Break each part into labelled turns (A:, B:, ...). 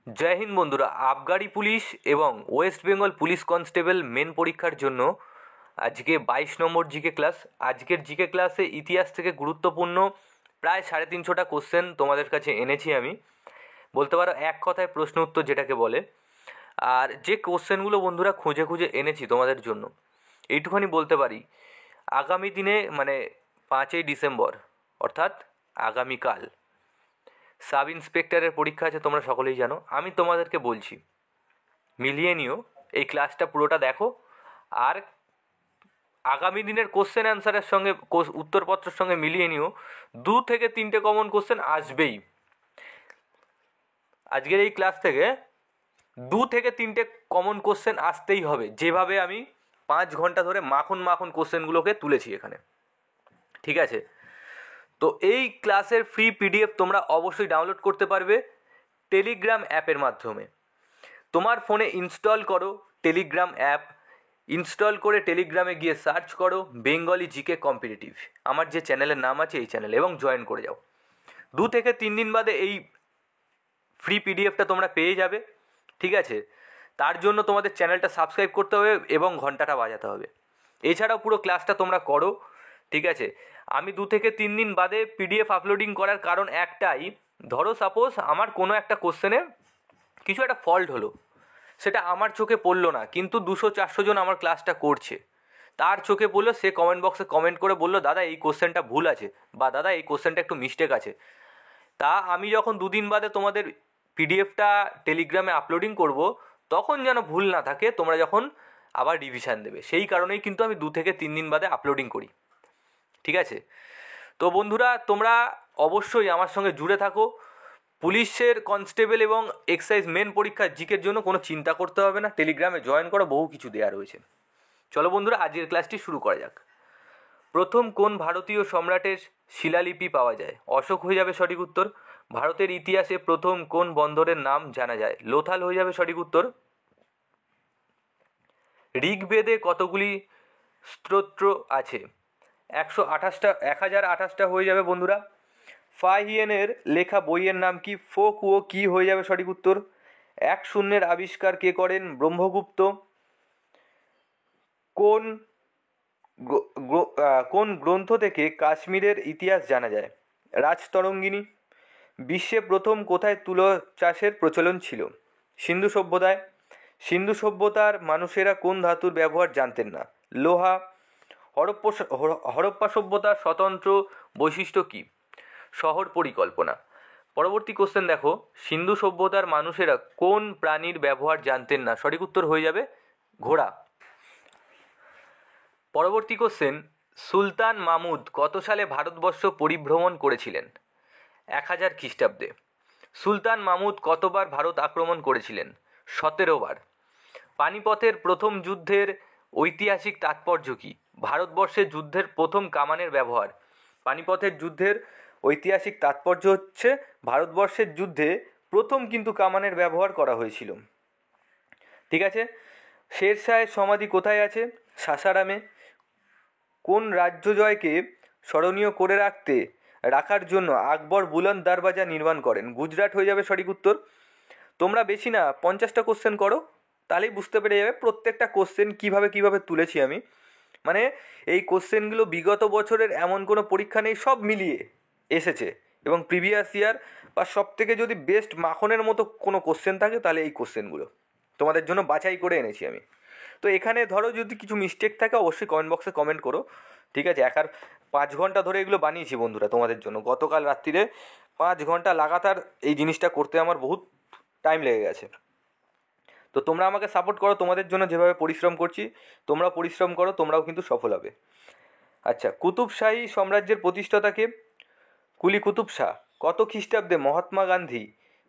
A: জয় হিন্দ বন্ধুরা। আবগারি পুলিশ এবং West Bengal police constable main পরীক্ষার জন্য আজকে 22 নম্বর জিকে ক্লাস। আজকের জিকে ক্লাসে ইতিহাস থেকে গুরুত্বপূর্ণ প্রায় 350টা কোশ্চেন তোমাদের কাছে এনেছি আমি, বলতে পারো এক কথায় প্রশ্ন উত্তর যেটাকে বলে। আর যে কোশ্চেনগুলো বন্ধুরা খুঁজে খুঁজে এনেছি তোমাদের জন্য, এইটুখানি বলতে পারি, আগামী দিনে মানে 5ই ডিসেম্বর অর্থাৎ আগামীকাল সাব ইন্সপেক্টরের পরীক্ষা আছে, তোমরা সকলেই জানো। আমি তোমাদেরকে বলছি, মিলিয়ে নিও, এই ক্লাসটা পুরোটা দেখো। আর আগামী দিনের কোশ্চেন অ্যান্সারের সঙ্গে উত্তরপত্রের সঙ্গে মিলিয়ে নিও, 2 থেকে 3টে কমন কোশ্চেন আসবেই। আজকের এই ক্লাস থেকে 2 থেকে 3টে কমন কোশ্চেন আসতেই হবে, যেভাবে আমি 5 ঘন্টা ধরে মাখন মাখন কোশ্চেনগুলোকে তুলেছি এখানে, ঠিক আছে? তো এই ক্লাসের ফ্রি পিডিএফ তোমরা অবশ্যই ডাউনলোড করতে পারবে টেলিগ্রাম অ্যাপের মাধ্যমে। তোমার ফোনে ইনস্টল করো টেলিগ্রাম অ্যাপ, ইনস্টল করে টেলিগ্রামে গিয়ে সার্চ করো বেঙ্গলি জিকে কম্পিটিটিভ, আমার যে চ্যানেলের নাম আছে এই চ্যানেলে, এবং জয়েন করে যাও। 2 থেকে 3 দিন বাদে এই ফ্রি পিডিএফটা তোমরা পেয়ে যাবে, ঠিক আছে? তার জন্য তোমাদের চ্যানেলটা সাবস্ক্রাইব করতে হবে এবং ঘন্টাটা বাজাতে হবে। এছাড়াও পুরো ক্লাসটা তোমরা করো, ঠিক আছে? আমি 2 থেকে 3 দিন বাদে পিডিএফ আপলোডিং করার কারণ একটাই, ধরো সাপোজ আমার কোনো একটা কোশ্চেনে কিছু একটা ফল্ট হলো, সেটা আমার চোখে পড়লো না, কিন্তু 200-400 জন আমার ক্লাসটা করছে, তার চোখে পড়লো, সে কমেন্ট বক্সে কমেন্ট করে বললো দাদা এই কোশ্চেনটা ভুল আছে, বা দাদা এই কোশ্চেনটা একটু মিস্টেক আছে। তা আমি যখন 2 দিন বাদে তোমাদের পিডিএফটা টেলিগ্রামে আপলোডিং করব, তখন যেন ভুল না থাকে, তোমরা যখন আবার রিভিশন দেবে, সেই কারণেই কিন্তু আমি 2 থেকে 3 দিন বাদে আপলোডিং করি, ঠিক আছে? তো বন্ধুরা, তোমরা অবশ্যই আমার সঙ্গে জুড়ে থাকো। পুলিশের কনস্টেবল এবং এক্সাইজ মেন পরীক্ষার জিকের জন্য কোনো চিন্তা করতে হবে না, টেলিগ্রামে জয়েন করো, বহু কিছু দেওয়া রয়েছে। চলো বন্ধুরা, আজকের ক্লাসটি শুরু করা যাক। প্রথম কোন ভারতীয় সম্রাটের শিলালিপি পাওয়া যায়? অশোক হয়ে যাবে সঠিক উত্তর। ভারতের ইতিহাসে প্রথম কোন বন্দরের নাম জানা যায়? লোথাল হয়ে যাবে সঠিক উত্তর। ঋগ্বেদে কতগুলি স্তোত্র আছে? 1028টা হয়ে যাবে বন্ধুরা। ফাহিয়েনের লেখা বইয়ের নাম কি? ফোক ও কি হয়ে যাবে সঠিক উত্তর। 1 শূন্যের আবিষ্কার কে করেন? ব্রহ্মগুপ্ত। কোন কোন গ্রন্থ থেকে কাশ্মীরের ইতিহাস জানা যায়? রাজতরঙ্গিনী। বিশ্বে প্রথম কোথায় তুলো চাষের প্রচলন ছিল? সিন্ধু সভ্যতায়। সিন্ধু সভ্যতার মানুষেরা কোন ধাতুর ব্যবহার জানতেন না? লোহা। হরপ্পা সভ্যতার স্বতন্ত্র বৈশিষ্ট্য কী? শহর পরিকল্পনা। পরবর্তী কোশ্চেন দেখো, সিন্ধু সভ্যতার মানুষেরা কোন প্রাণীর ব্যবহার জানতেন না? সঠিক উত্তর হয়ে যাবে ঘোড়া। পরবর্তী কোশ্চেন, সুলতান মাহমুদ কত সালে ভারতবর্ষ পরিভ্রমণ করেছিলেন? 1000 খ্রিস্টাব্দে। সুলতান মাহমুদ কতবার ভারত আক্রমণ করেছিলেন? 17 বার। পানিপথের প্রথম যুদ্ধের ঐতিহাসিক তাৎপর্য কী? ভারতবর্ষে যুদ্ধের প্রথম কামানের ব্যবহার। পানিপথের যুদ্ধের ঐতিহাসিক তাৎপর্য হচ্ছে ভারতবর্ষের যুদ্ধে প্রথম কিন্তু কামানের ব্যবহার করা হয়েছিল, ঠিক আছে? শেরশাহের সমাধি কোথায় আছে? সাসারামে। কোন রাজ্য জয়কে স্মরণীয় করে রাখার জন্য আকবর বুলন্দ দরওয়াজা নির্মাণ করেন? গুজরাট হয়ে যাবে সঠিক উত্তর। তোমরা বেশি না 50টা কোশ্চেন করো, তাহলেই বুঝতে পেরে যাবে প্রত্যেকটা কোশ্চেন কীভাবে তুলেছি আমি। মানে এই কোশ্চেনগুলো বিগত বছরের এমন কোনো পরীক্ষা নেই, সব মিলিয়ে এসেছে, এবং প্রিভিয়াস ইয়ার বা সব থেকে যদি বেস্ট মাখনের মতো কোনো কোশ্চেন থাকে তাহলে এই কোশ্চেনগুলো তোমাদের জন্য বাছাই করে এনেছি আমি। তো এখানে ধরো যদি কিছু মিস্টেক থাকে অবশ্যই কমেন্ট বক্সে কমেন্ট করো, ঠিক আছে? 5 ঘন্টা ধরে এগুলো বানিয়েছি বন্ধুরা তোমাদের জন্য। গতকাল রাত্রিরে 5 ঘন্টা লাগাতার এই জিনিসটা করতে আমার বহুত টাইম লেগে গেছে। তো তোমরা আমাকে সাপোর্ট করো, তোমাদের জন্য যেভাবে পরিশ্রম করছি তোমরা পরিশ্রম করো, তোমরাও কিন্তু সফল হবে। আচ্ছা, কুতুব শাহী সাম্রাজ্যের প্রতিষ্ঠাতাকে? কুলি কুতুব শাহ। কত খ্রিস্টাব্দে মহাত্মা গান্ধী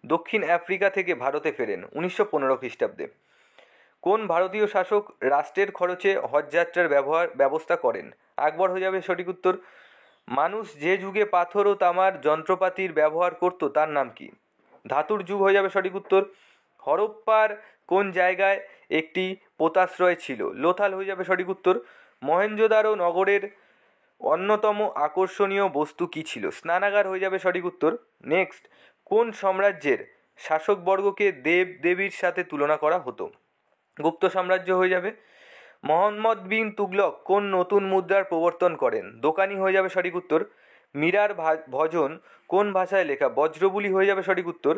A: দক্ষিণ আফ্রিকা থেকে ভারতে ফেরেন? 1915 খ্রিস্টাব্দে। কোন ভারতীয় শাসক রাষ্ট্রের খরচে হজযাত্রার ব্যবস্থা করেন? আকবর হয়ে যাবে সঠিক উত্তর। মানুষ যে যুগে পাথর ও তামার যন্ত্রপাতির ব্যবহার করত তার নাম কি? ধাতুর যুগ হয়ে যাবে সঠিক উত্তর। হরপ্পার কোন জায়গায় একটি পোতাশ্রয় ছিল? লোথাল হয়ে যাবে সঠিক উত্তর। মহেঞ্জোদারো নগরের অন্যতম আকর্ষণীয় বস্তু কী ছিল? স্নানাগার হয়ে যাবে সঠিক উত্তর। নেক্সট, কোন সাম্রাজ্যের শাসকবর্গকে দেব দেবীর সাথে তুলনা করা হতো। গুপ্ত সাম্রাজ্য হয়ে যাবে। মোহাম্মদ বিন তুগলক কোন নতুন মুদ্রার প্রবর্তন করেন? দোকানি হয়ে যাবে সঠিক উত্তর। মীরার ভজন কোন ভাষায় লেখা? বজ্রবুলি হয়ে যাবে সঠিক উত্তর।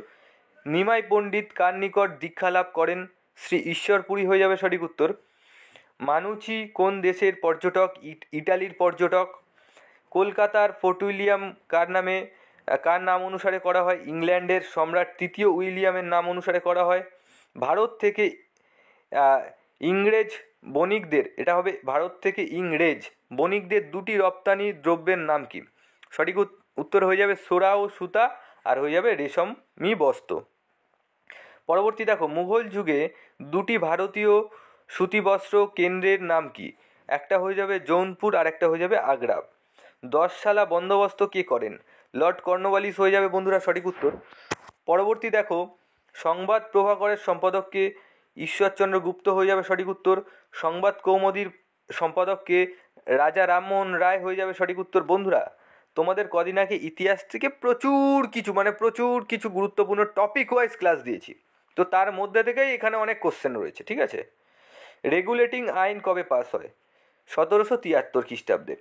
A: নিমাই পণ্ডিত কার নিকট দীক্ষা লাভ করেন? শ্রী ঈশ্বরপুরী হয়ে যাবে সঠিক উত্তর। মানুচি কোন দেশের পর্যটক? ইটালির পর্যটক। কলকাতার ফোর্ট উইলিয়াম কার নাম অনুসারে করা হয়? ইংল্যান্ডের সম্রাট তৃতীয় উইলিয়ামের নাম অনুসারে করা হয়। ভারত থেকে ইংরেজ বণিকদের, এটা হবে ভারত থেকে ইংরেজ বণিকদের দুটি রপ্তানি দ্রব্যের নাম কি? সঠিক উত্তর হয়ে যাবে সোরা ও সুতা, আর হয়ে যাবে রেশমি বস্ত্র। পরবর্তী দেখো, মুঘল যুগে দুটি ভারতীয় সুতিবস্ত্র কেন্দ্রের নাম কি? একটা হয়ে যাবে জৌনপুর আর একটা হয়ে যাবে আগ্রা। 10 সালা বন্দোবস্ত কে করেন? লর্ড কর্নওয়ালিস হয়ে যাবে বন্ধুরা সঠিক উত্তর। পরবর্তী দেখো, সংবাদ প্রভাকরের সম্পাদককে? ঈশ্বরচন্দ্র গুপ্ত হয়ে যাবে সঠিক উত্তর। সংবাদ কৌমুদীর সম্পাদককে? রাজা রামমোহন রায় হয়ে যাবে সঠিক উত্তর। বন্ধুরা, তোমাদের কদিন আগে ইতিহাস থেকে প্রচুর কিছু গুরুত্বপূর্ণ টপিক ওয়াইজ ক্লাস দিয়েছি, তো তার মধ্যে থেকেই এখানে অনেক কোশ্চেন রয়েছে, ঠিক আছে। রেগুলেটিং আইন কবে পাস হয়? 1773 খ্রিস্টাব্দে।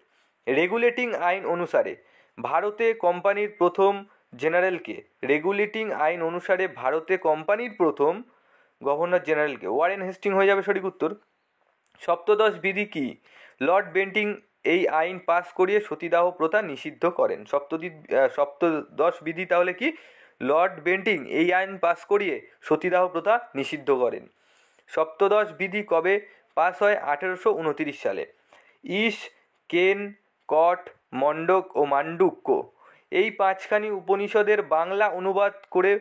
A: রেগুলেটিং আইন অনুসারে ভারতে কোম্পানির প্রথম জেনারেলকে? রেগুলেটিং আইন অনুসারে ভারতে কোম্পানির প্রথম গভর্নর জেনারেলকে? ওয়ারেন হেস্টিং হয়ে যাবে সঠিক উত্তর। সপ্তদশ বিধি কি? লর্ড বেন্টিং এই আইন পাস করিয়ে সতীদাহ প্রথা নিষিদ্ধ করেন। সপ্তদশ বিধি তাহলে কি? লর্ড বেন্টিং এই আইন পাস করিয়ে সতীদাহ প্রথা নিষিদ্ধ করেন। সপ্তদশ বিধি কবে পাস হয়? 1829 সালে। ঈশ, কেন, কট, মণ্ডক ও মান্ডুক্য এই 5খানি উপনিষদের বাংলা অনুবাদ করে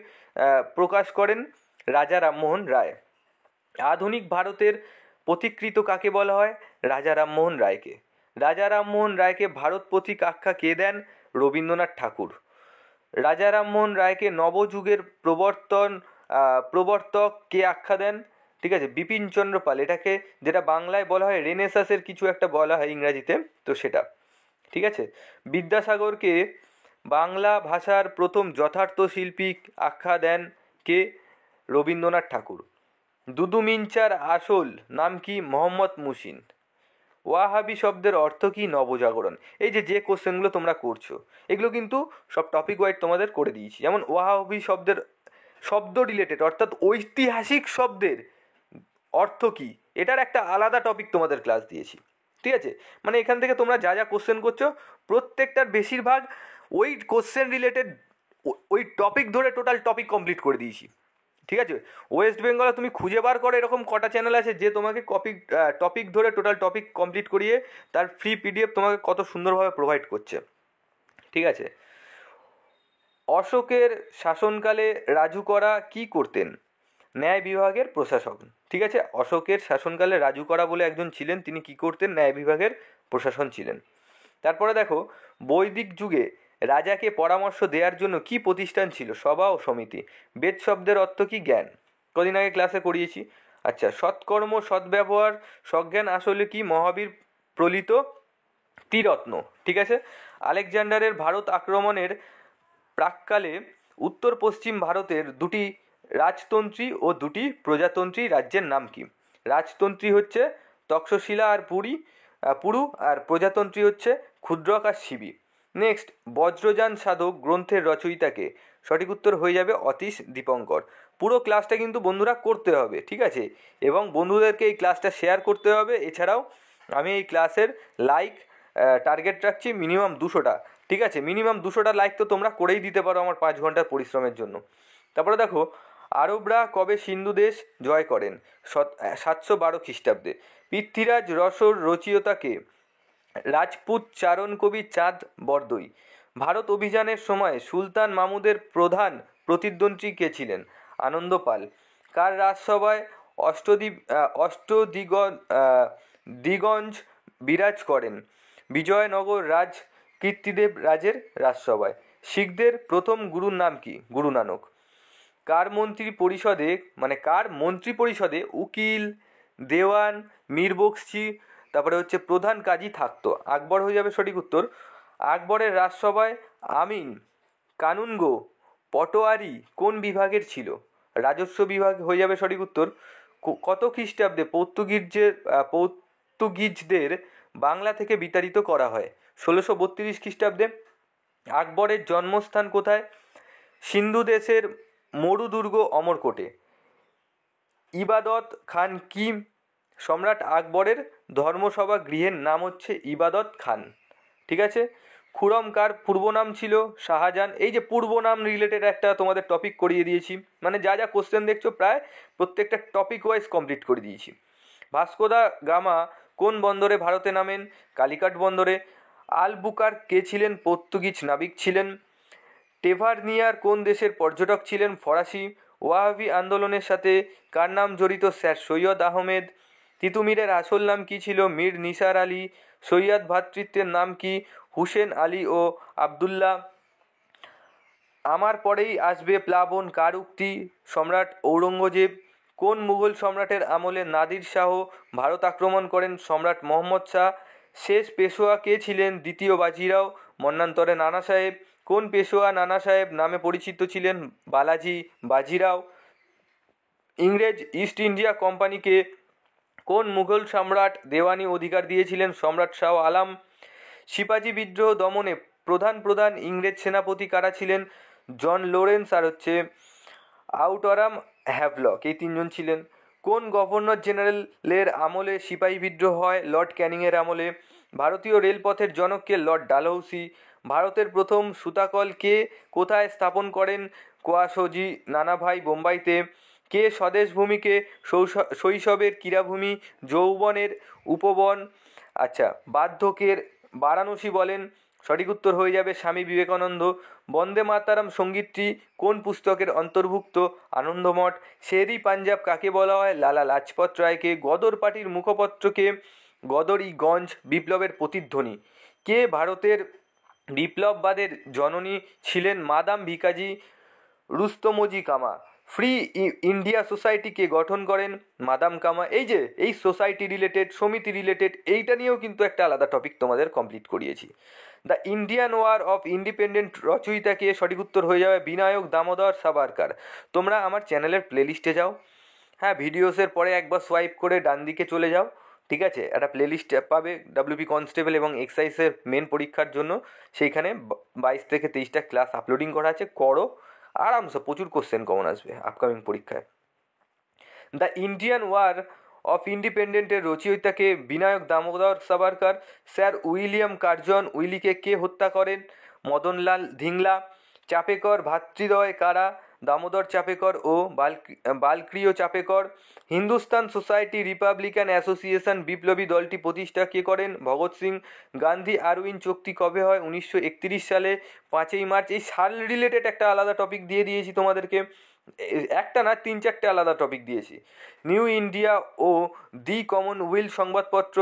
A: প্রকাশ করেন রাজা রামমোহন রায়। আধুনিক ভারতের পথিকৃৎ কাকে বলা হয়? রাজা রামমোহন রায়কে। রাজা রামমোহন রায়কে ভারত পথিক আখ্যা কে দেন? রবীন্দ্রনাথ ঠাকুর। রাজা রামমোহন রায়কে নবযুগের প্রবর্তক কে আখ্যা দেন? ঠিক আছে, বিপিনচন্দ্র পাল। এটাকে যেটা বাংলায় বলা হয় রেনেসাসের কিছু একটা বলা হয় ইংরাজিতে, তো সেটা ঠিক আছে। বিদ্যাসাগরকে বাংলা ভাষার প্রথম যথার্থ শিল্পী আখ্যা দেন কে? রবীন্দ্রনাথ ঠাকুর। দুদু মিঞ্চার আসল নাম কি? মোহাম্মদ মুহসিন। ওয়াহাবি শব্দের অর্থ কি? নবজাগরণ। এই যে কোশ্চেনগুলো তোমরা করছো, এগুলো কিন্তু সব টপিক ওয়াইজ তোমাদের করে দিয়েছি। যেমন ওয়াহাবি শব্দের শব্দ রিলেটেড, অর্থাৎ ঐতিহাসিক শব্দের অর্থ কি, এটার একটা আলাদা টপিক তোমাদের ক্লাস দিয়েছি, ঠিক আছে। মানে এখান থেকে তোমরা যা যা কোশ্চেন করছো প্রত্যেকটার বেশিরভাগ ওই কোশ্চেন রিলেটেড, ওই টপিক ধরে টোটাল টপিক কমপ্লিট করে দিয়েছি, ঠিক আছে। ওয়েস্ট বেঙ্গলে তুমি খুঁজে বার করো এরকম কটা চ্যানেল আছে যে তোমাকে টপিক ধরে টোটাল টপিক কমপ্লিট করিয়ে তার ফ্রি পিডিএফ তোমাকে কত সুন্দরভাবে প্রোভাইড করছে, ঠিক আছে। অশোকের শাসনকালে রাজুকরা কি করতেন? ন্যায় বিভাগের প্রশাসক, ঠিক আছে। অশোকের শাসনকালে রাজুকরা বলে একজন ছিলেন, তিনি কি করতেন? ন্যায় বিভাগের প্রশাসন ছিলেন। তারপরে দেখো, বৈদিক যুগে রাজাকে পরামর্শ দেওয়ার জন্য কি প্রতিষ্ঠান ছিল? সভা ও সমিতি। বেদ শব্দের অর্থ কি? জ্ঞান। কদিন আগে ক্লাসে করিয়েছি। আচ্ছা, সৎকর্ম সদ্ব্যবহার সজ্ঞান আসলে কি? মহাবীর প্রলিত ত্রিরত্ন, ঠিক আছে। আলেকজান্ডারের ভারত আক্রমণের প্রাক্কালে উত্তর পশ্চিম ভারতের দুটি রাজতন্ত্রী ও দুটি প্রজাতন্ত্রী রাজ্যের নাম কি? রাজতন্ত্রী হচ্ছে তক্ষশিলা আর পুরু, আর প্রজাতন্ত্রী হচ্ছে ক্ষুদ্রক আর শিবি। নেক্সট, বজ্রযান সাধক গ্রন্থের রচয়িতাকে? সঠিক উত্তর হয়ে যাবে অতীশ দীপঙ্কর। পুরো ক্লাসটা কিন্তু বন্ধুরা করতে হবে, ঠিক আছে, এবং বন্ধুদেরকে এই ক্লাসটা শেয়ার করতে হবে। এছাড়াও আমি এই ক্লাসের লাইক টার্গেট রাখছি মিনিমাম 200টা, ঠিক আছে। মিনিমাম 200টা লাইক তো তোমরা করেই দিতে পারো আমার 5 ঘন্টার পরিশ্রমের জন্য। তারপরে দেখো, আরবরা কবে সিন্ধু দেশ জয় করেন? 712 খ্রিস্টাব্দে। পৃথ্বীরাজ রসর রচয়িতাকে? রাজপুত চারণ কবি চাঁদ বরদই। ভারত অভিযানের সময় সুলতান মাহমুদের প্রধান প্রতিদ্বন্দ্বী কে ছিলেন? আনন্দ পাল। কার রাজসভায় দিগঞ্জ বিরাজ করেন? বিজয়নগর রাজ কীর্তিদেব রাজের রাজসভায়। শিখদের প্রথম গুরুর নাম কি? গুরু নানক। কার মন্ত্রী পরিষদে উকিল, দেওয়ান, মীর বক্সি, তারপরে হচ্ছে প্রধান কাজী থাকতো? আকবর হয়ে যাবে সঠিক উত্তর। আকবরের রাজসভায় আমিন, কানুনগো, পটোয়ারি কোন বিভাগের ছিল? রাজস্ব বিভাগ হয়ে যাবে সঠিক উত্তর। কত খ্রিস্টাব্দে পর্তুগিজদের বাংলা থেকে বিতাড়িত করা হয়? 1632 খ্রিস্টাব্দে। আকবরের জন্মস্থান কোথায়? সিন্ধু দেশের মরুদুর্গ অমরকোটে। ইবাদত খান কি? সম্রাট আকবরের ধর্মসভা গৃহের নাম হচ্ছে ইবাদত খান। ঠিক আছে। খুরম কার পূর্ব নাম ছিল? শাহজাহান। এই যে পূর্ব নাম রিলেটেড একটা তোমাদের টপিক করিয়ে দিয়েছি, মানে যা যা কোশ্চেন দেখছো প্রায় প্রত্যেকটা টপিক ওয়াইজ কমপ্লিট করে দিয়েছি। ভাস্কো দা গামা কোন বন্দরে ভারতে নামেন? কালিকাট বন্দরে। আলবুকার কে ছিলেন? পর্তুগিজ নাবিক ছিলেন। টেভারনিয়ার কোন দেশের পর্যটক ছিলেন? ফরাসি। ওয়াহাবি আন্দোলনের সাথে কার নাম জড়িত? স্যার সৈয়দ আহমেদ। তিতুমিরের আসল নাম কি ছিল? মীর নিসার আলী। সৈয়দ ভ্রাতৃত্বের নাম কি? হুসেন আলী ও আবদুল্লাহ। আমার পরেই আসবে প্লাবন কার উক্তি? সম্রাট ঔরঙ্গজেব। কোন মুঘল সম্রাটের আমলে নাদির শাহ ভারত আক্রমণ করেন? সম্রাট মোহাম্মদ শাহ। শেষ পেশোয়া কে ছিলেন? দ্বিতীয় বাজিরাও, মন্বন্তরে নানা সাহেব। কোন পেশোয়া নানা সাহেব নামে পরিচিত ছিলেন? বালাজি বাজিরাও। ইংরেজ ইস্ট ইন্ডিয়া কোম্পানিকে কোন মুঘল সম্রাট দেওয়ানি অধিকার দিয়েছিলেন? সম্রাট শাহ আলম। সিপাজি বিদ্রোহ দমনে প্রধান ইংরেজ সেনাপতি কারা ছিলেন? জন লরেন্স আর হচ্ছে আউটরাম হ্যাভলক, এই তিনজন ছিলেন। কোন গভর্নর জেনারেলের আমলে সিপাহী বিদ্রোহ হয়? লর্ড ক্যানিংয়ের আমলে। ভারতীয় রেলপথের জনক কে? লর্ড ডালহৌসি। ভারতের প্রথম সুতাকল কে কোথায় স্থাপন করেন? কোয়াশোজি নানাভাই, বোম্বাইতে। কে স্বদেশ ভূমিকে শৈশবের ক্রীড়াভূমি, যৌবনের উপবন, আচ্ছা বার্ধক্যের বারাণসী বলেন? সঠিক উত্তর হয়ে যাবে স্বামী বিবেকানন্দ। বন্দে মাতারাম সঙ্গীতটি কোন পুস্তকের অন্তর্ভুক্ত? আনন্দমঠ। শেরি পাঞ্জাব কাকে বলা হয়? লালা লাজপত রায়কে। গদর পার্টির মুখপত্রকে? গদর-ই-গঞ্জ বিপ্লবের প্রতিধ্বনি। কে ভারতের বিপ্লববাদের জননী ছিলেন? মাদাম ভিকাজি রুস্তমোজি কামা। ফ্রি ইন্ডিয়া সোসাইটিকে গঠন করেন? মাদাম কামা। এই যে এই সোসাইটি রিলেটেড, সমিতি রিলেটেড, এইটা নিয়েও কিন্তু একটা আলাদা টপিক তোমাদের কমপ্লিট করিয়েছি। The Indian war of independent রচয়িতাকে? সঠিক উত্তর হয়ে যাবে বিনায়ক দামোদর সাভারকার। তোমরা আমার চ্যানেলের প্লেলিস্টে যাও, হ্যাঁ ভিডিওসের পরে একবার সোয়াইপ করে ডান দিকে চলে যাও, ঠিক আছে, একটা প্লেলিস্ট পাবে ডাব্লিউপি কনস্টেবল এবং এক্সাইজের মেন পরীক্ষার জন্য। সেইখানে 22 থেকে 23টা ক্লাস আপলোডিং করা আছে, করো আরামসে, প্রচুর কোশ্চেন কমন আসবে আপকামিং পরীক্ষায়। দ্য ইন্ডিয়ান ওয়ার অফ ইন্ডিপেন্ডেন্টের রচয়িতাকে? Vinayak Damodar Savarkar. Sir William Curzon উইলিকে কে হত্যা করেন? মদনলাল ধিংলা। চাপেকর ভ্রাতৃদ্বয় কারা? দামোদর চাপেকর ও বালক্রিয় Chapekar. Hindustan society republican association বিপ্লবী দলটি প্রতিষ্ঠা কে করেন? ভগৎ সিং। গান্ধী আরউইন চুক্তি কবে হয়? 1931 সালে 5ই মার্চ। এই সাল রিলেটেড একটা আলাদা টপিক দিয়ে দিয়েছি তোমাদেরকে, একটা না 3-4টে আলাদা টপিক দিয়েছি। নিউ ইন্ডিয়া ও দি কমনওয়েলথ সংবাদপত্র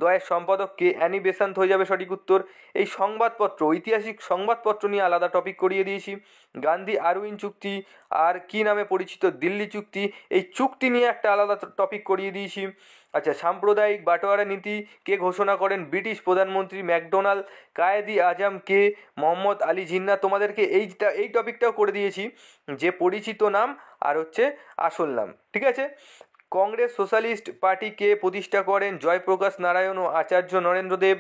A: দ্বয়ের সম্পাদক কে? অ্যানি বেসান্ত হয়ে যাবে সঠিক উত্তর। এই সংবাদপত্র, ঐতিহাসিক সংবাদপত্র নিয়ে আলাদা টপিক করিয়ে দিয়েছি। গান্ধী আরউইন চুক্তি আর কি নামে পরিচিত? দিল্লি চুক্তি। এই চুক্তি নিয়ে একটা আলাদা টপিক করিয়ে দিয়েছি। আচ্ছা, সাম্প্রদায়িক বাটোয়ারা নীতি কে ঘোষণা করেন? ব্রিটিশ প্রধানমন্ত্রী ম্যাকডোনাল্ড। কায়েদি আজম কে? মোহাম্মদ আলী জিন্নাহ। তোমাদেরকে এই টপিকটাও করে দিয়েছি, যে পরিচিত নাম আর হচ্ছে আসল নাম, ঠিক আছে। কংগ্রেস সোশ্যালিস্ট পার্টি কে প্রতিষ্ঠা করেন? জয়প্রকাশ নারায়ণ ও আচার্য নরেন্দ্রদেব।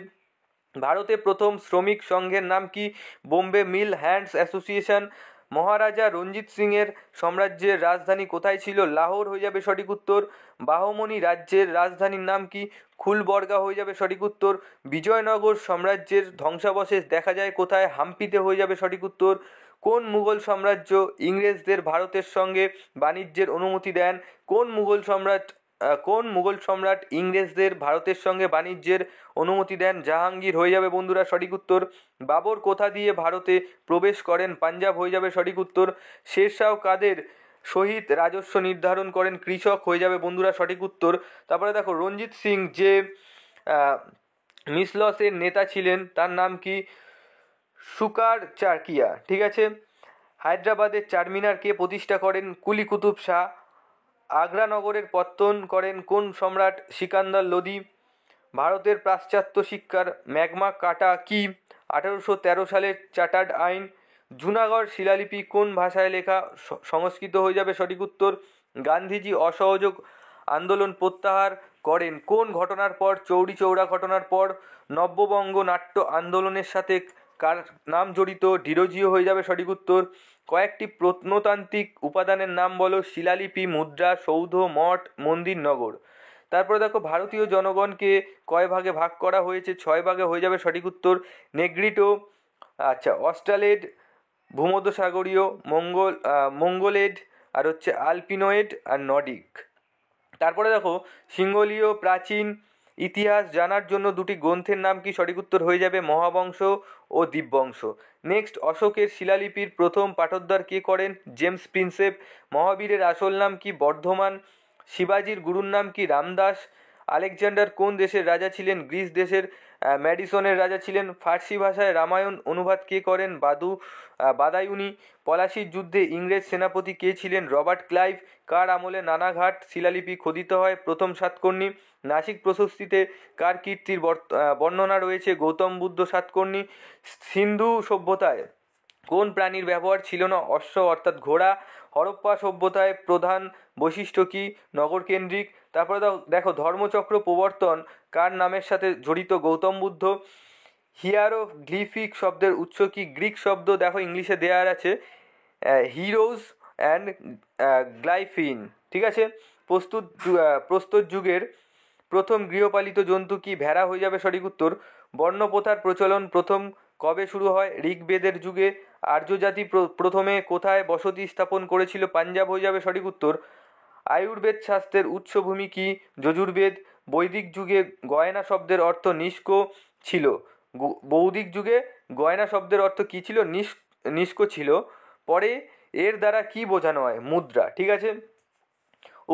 A: ভারতে প্রথম শ্রমিক সংঘের নাম কি? বোম্বে মিল হ্যান্ডস অ্যাসোসিয়েশন। মহারাজা রঞ্জিত সিংয়ের সাম্রাজ্যের রাজধানী কোথায় ছিল? লাহোর হয়ে যাবে সঠিক উত্তর। বাহমনি রাজ্যের রাজধানীর নাম কি? খুলবর্গা হয়ে যাবে সঠিক উত্তর। বিজয়নগর সাম্রাজ্যের ধ্বংসাবশেষ দেখা যায় কোথায়? হাম্পিতে হয়ে যাবে সঠিক উত্তর। কোন মুঘল সাম্রাজ্য ইংরেজদের ভারতের সঙ্গে বাণিজ্যের অনুমতি দেন? কোন মুঘল সম্রাট ইংরেজদের ভারতের সঙ্গে বাণিজ্যের অনুমতি দেন? জাহাঙ্গীর হয়ে যাবে বন্ধুরা সঠিক উত্তর। বাবর কোথা দিয়ে ভারতে প্রবেশ করেন? পাঞ্জাব হয়ে যাবে সঠিক উত্তর। শেরশাহ কাদের সহিত রাজস্ব নির্ধারণ করেন? কৃষক হয়ে যাবে বন্ধুরা সঠিক উত্তর। তারপরে দেখো, রঞ্জিত সিং যে মিসলসের নেতা ছিলেন তার নাম কি? সুকার চাকিয়া, ঠিক আছে। হায়দ্রাবাদের চারমিনার কে প্রতিষ্ঠা করেন? কুলি কুতুব শাহ। আগ্রা নগরের পত্তন করেন কোন সম্রাট? সিকান্দার লোদি। ভারতের পাশ্চাত্য শিক্ষার ম্যাগনা কার্টা কি? 1813 সালের চার্টার্ড আইন। জুনাগড় শিলালিপি কোন ভাষায় লেখা? সংস্কৃত হয়ে যাবে সঠিক উত্তর। গান্ধীজি অসহযোগ আন্দোলন প্রত্যাহার করেন কোন ঘটনার পর? চৌরি চৌরা ঘটনার পর। নব্যবঙ্গ নাট্য আন্দোলনের সাথে কার নাম জড়িত? ডিরোজিও হয়ে যাবে সঠিক উত্তর। কয়েকটি প্রত্নতান্ত্রিক উপাদানের নাম বলো। শিলালিপি, মুদ্রা, সৌধ, মঠ, মন্দির, নগর। তারপরে দেখো ভারতীয় জনগণকে কয় ভাগে ভাগ করা হয়েছে? 6 ভাগে হয়ে যাবে সঠিক উত্তর। নেগ্রিটো, আচ্ছা অস্ট্রালেড, ভূমধ্যসাগরীয়, মঙ্গোলেড, আর হচ্ছে আলপিনোয়েড আর নর্ডিক। তারপরে দেখো সিংহলীয় প্রাচীন ইতিহাস জানার জন্য দুটি গ্রন্থের নাম কি? সঠিক উত্তর হয়ে যাবে মহাবংশ ও দীপবংশ। নেক্সট, অশোকের শিলালিপির প্রথম পাঠোদ্ধার কে করেন? James Prinsep. মহাবীরের আসল নাম কি? বর্ধমান। শিবাজির গুরুর নাম কি? রামদাস। আলেকজান্ডার কোন দেশের রাজা ছিলেন? গ্রিস দেশের। ম্যাডিসনের রাজা ছিলেন। ফার্সি ভাষায় রামায়ণ অনুবাদ কে করেন? বাদায়ুনি। পলাশির যুদ্ধে ইংরেজ সেনাপতি কে ছিলেন? Robert Clive. কার আমলে নানাঘাট শিলালিপি খোদিত হয়? প্রথম সাতকর্ণী। নাসিক প্রশস্তিতে কার কীর্তির বর্ণনা রয়েছে? গৌতম বুদ্ধ সাতকর্ণী। সিন্ধু সভ্যতায় কোন প্রাণীর ব্যবহার ছিল না? অশ্ব অর্থাৎ ঘোড়া। হরপ্পা সভ্যতায় প্রধান বৈশিষ্ট্য কি? নগরকেন্দ্রিক। তারপরে দেখো ধর্মচক্র প্রবর্তন কার নামের সাথে জড়িত? গৌতম বুদ্ধ। হিয়ারোগ্লিফিক শব্দের উৎস কি? গ্রিক শব্দ, দেখো ইংলিশে দেওয়া আছে হিরোজ অ্যান্ড গ্লাইফিন, ঠিক আছে। প্রস্তর যুগের প্রথম গৃহপালিত জন্তু কি? ভেড়া হয়ে যাবে সঠিক উত্তর। বর্ণপ্রথার প্রচলন প্রথম কবে শুরু হয়? ঋগ্বেদের যুগে। আর্য জাতি প্রথমে কোথায় বসতি স্থাপন করেছিল? পাঞ্জাব হয়ে যাবে সঠিক উত্তর। আয়ুর্বেদ শাস্ত্রের উৎসভূমি কি? যজুর্বেদ। বৈদিক যুগে গয়না শব্দের অর্থ নিষ্ক ছিল। বৌদ্ধিক যুগে গয়না শব্দের অর্থ কী ছিল? নিষ্ক ছিল। পরে এর দ্বারা কি বোঝানো হয়? মুদ্রা, ঠিক আছে।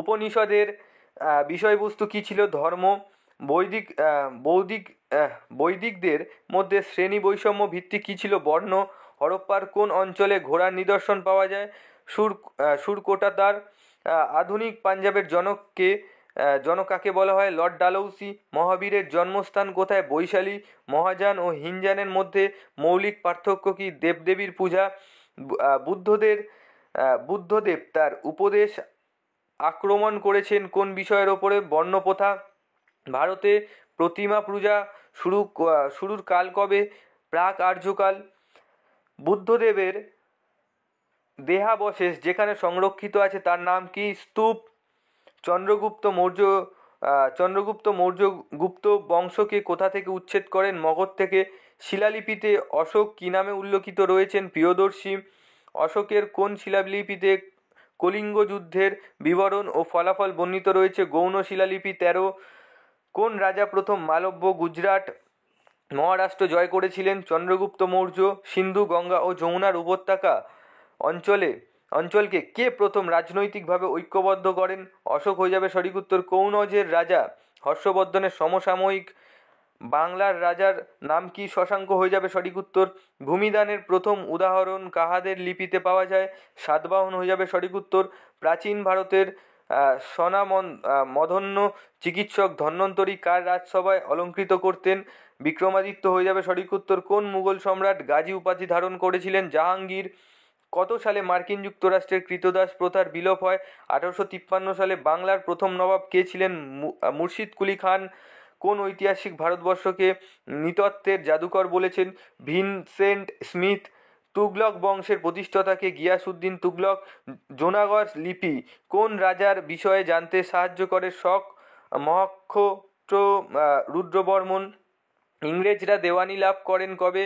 A: উপনিষদের বিষয়বস্তু কি ছিল? ধর্ম। বৈদিকদের মধ্যে শ্রেণী বৈষম্য ভিত্তি কী ছিল? বর্ণ। হরপ্পার কোন অঞ্চলে ঘোড়ার নিদর্শন পাওয়া যায়? সুরকোটাতার। আধুনিক পাঞ্জাবের জনক কাকে বলা হয়? লর্ড ডালহৌসি। মহাবীরের জন্মস্থান কোথায়? বৈশালী। মহাযান ও হিনযানের মধ্যে মৌলিক পার্থক্য কি? দেবদেবীর পূজা। বুদ্ধদেব তার উপদেশ আক্রমণ করেছেন কোন বিষয়ের ওপরে? বর্ণপ্রথা। ভারতে প্রতিমা পূজা শুরুর কাল কবে? প্রাক আর্যকাল। বুদ্ধদেবের দেহাবশেষ যেখানে সংরক্ষিত আছে তার নাম কি? স্তূপ। চন্দ্রগুপ্ত মৌর্য গুপ্ত বংশকে কোথা থেকে উচ্ছেদ করেন? মগধ থেকে। শিলালিপিতে অশোক কী নামে উল্লেখিত রয়েছেন? প্রিয়দর্শী। অশোকের কোন শিলালিপিতে কলিঙ্গ যুদ্ধের বিবরণ ও ফলাফল বর্ণিত রয়েছে? গৌণ শিলালিপি 13। কোন রাজা প্রথম মালব্য, গুজরাট, মহারাষ্ট্র জয় করেছিলেন? চন্দ্রগুপ্ত মৌর্য। সিন্ধু, গঙ্গা ও যমুনার উপত্যকা অঞ্চলকে কে প্রথম রাজনৈতিকভাবে ঐক্যবদ্ধ করেন? অশোক হয়ে যাবে সঠিক উত্তর। কনৌজের রাজা হর্ষবর্ধনের সমসাময়িক বাংলার রাজার নাম কি? শশাঙ্ক হয়ে যাবে সঠিক উত্তর। ভূমিদানের প্রথম উদাহরণ কাহাদের লিপিতে পাওয়া যায়? সাতবাহন হয়ে যাবে সঠিক উত্তর। প্রাচীন ভারতের মধন্য চিকিৎসক ধন্বন্তরী কার রাজসভায় অলঙ্কৃত করতেন? বিক্রমাদিত্য হয়ে যাবে সঠিক উত্তর। কোন মুঘল সম্রাট গাজী উপাধি ধারণ করেছিলেন? জাহাঙ্গীর। কত সালে মার্কিন যুক্তরাষ্ট্রের কৃতদাস প্রথার বিলোপ হয়? 1853 সালে। বাংলার প্রথম নবাব কে ছিলেন? মুর্শিদ কুলি খান। কোন ঐতিহাসিক ভারতবর্ষকে নৃতত্ত্বের জাদুকর বলেছেন? Vincent Smith. তুগলক বংশের প্রতিষ্ঠাতাকে? গিয়াসউদ্দিন তুগলক। জুনাগড় লিপি কোন রাজার বিষয়ে জানতে সাহায্য করে? শক মহাক্ষত্র রুদ্রবর্মন। ইংরেজরা দেওয়ানি লাভ করেন কবে?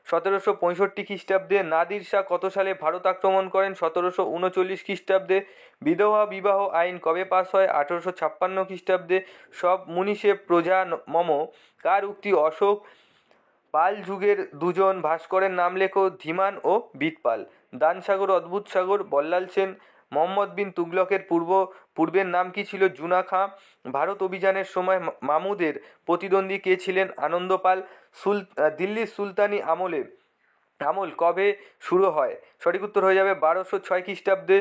A: 1765 খ্রিস্টাব্দে। নাদির শাহ কত সালে ভারত আক্রমণ করেন? 1739 খ্রিস্টাব্দে। বিধবা বিবাহ আইন কবে পাস হয়? 1856 খ্রিস্টাব্দে। সব মুনিষে প্রজা মম কার উক্তি? অশোক। পাল যুগের দুজন ভাস্করের নাম লেখো। ধীমান ও বিদপাল। দানসাগর, অদ্ভুত সাগর, বল্লাল সেন। মোহাম্মদ বিন তুগলকের পূর্বের নাম কি ছিল? জুনা খাঁ। ভারত অভিযানের সময় মামুদের প্রতিদ্বন্দ্বী কে ছিলেন? আনন্দপাল। দিল্লির সুলতানি আমল কবে শুরু হয়? সঠিক উত্তর হয়ে যাবে 1206 খ্রিস্টাব্দে।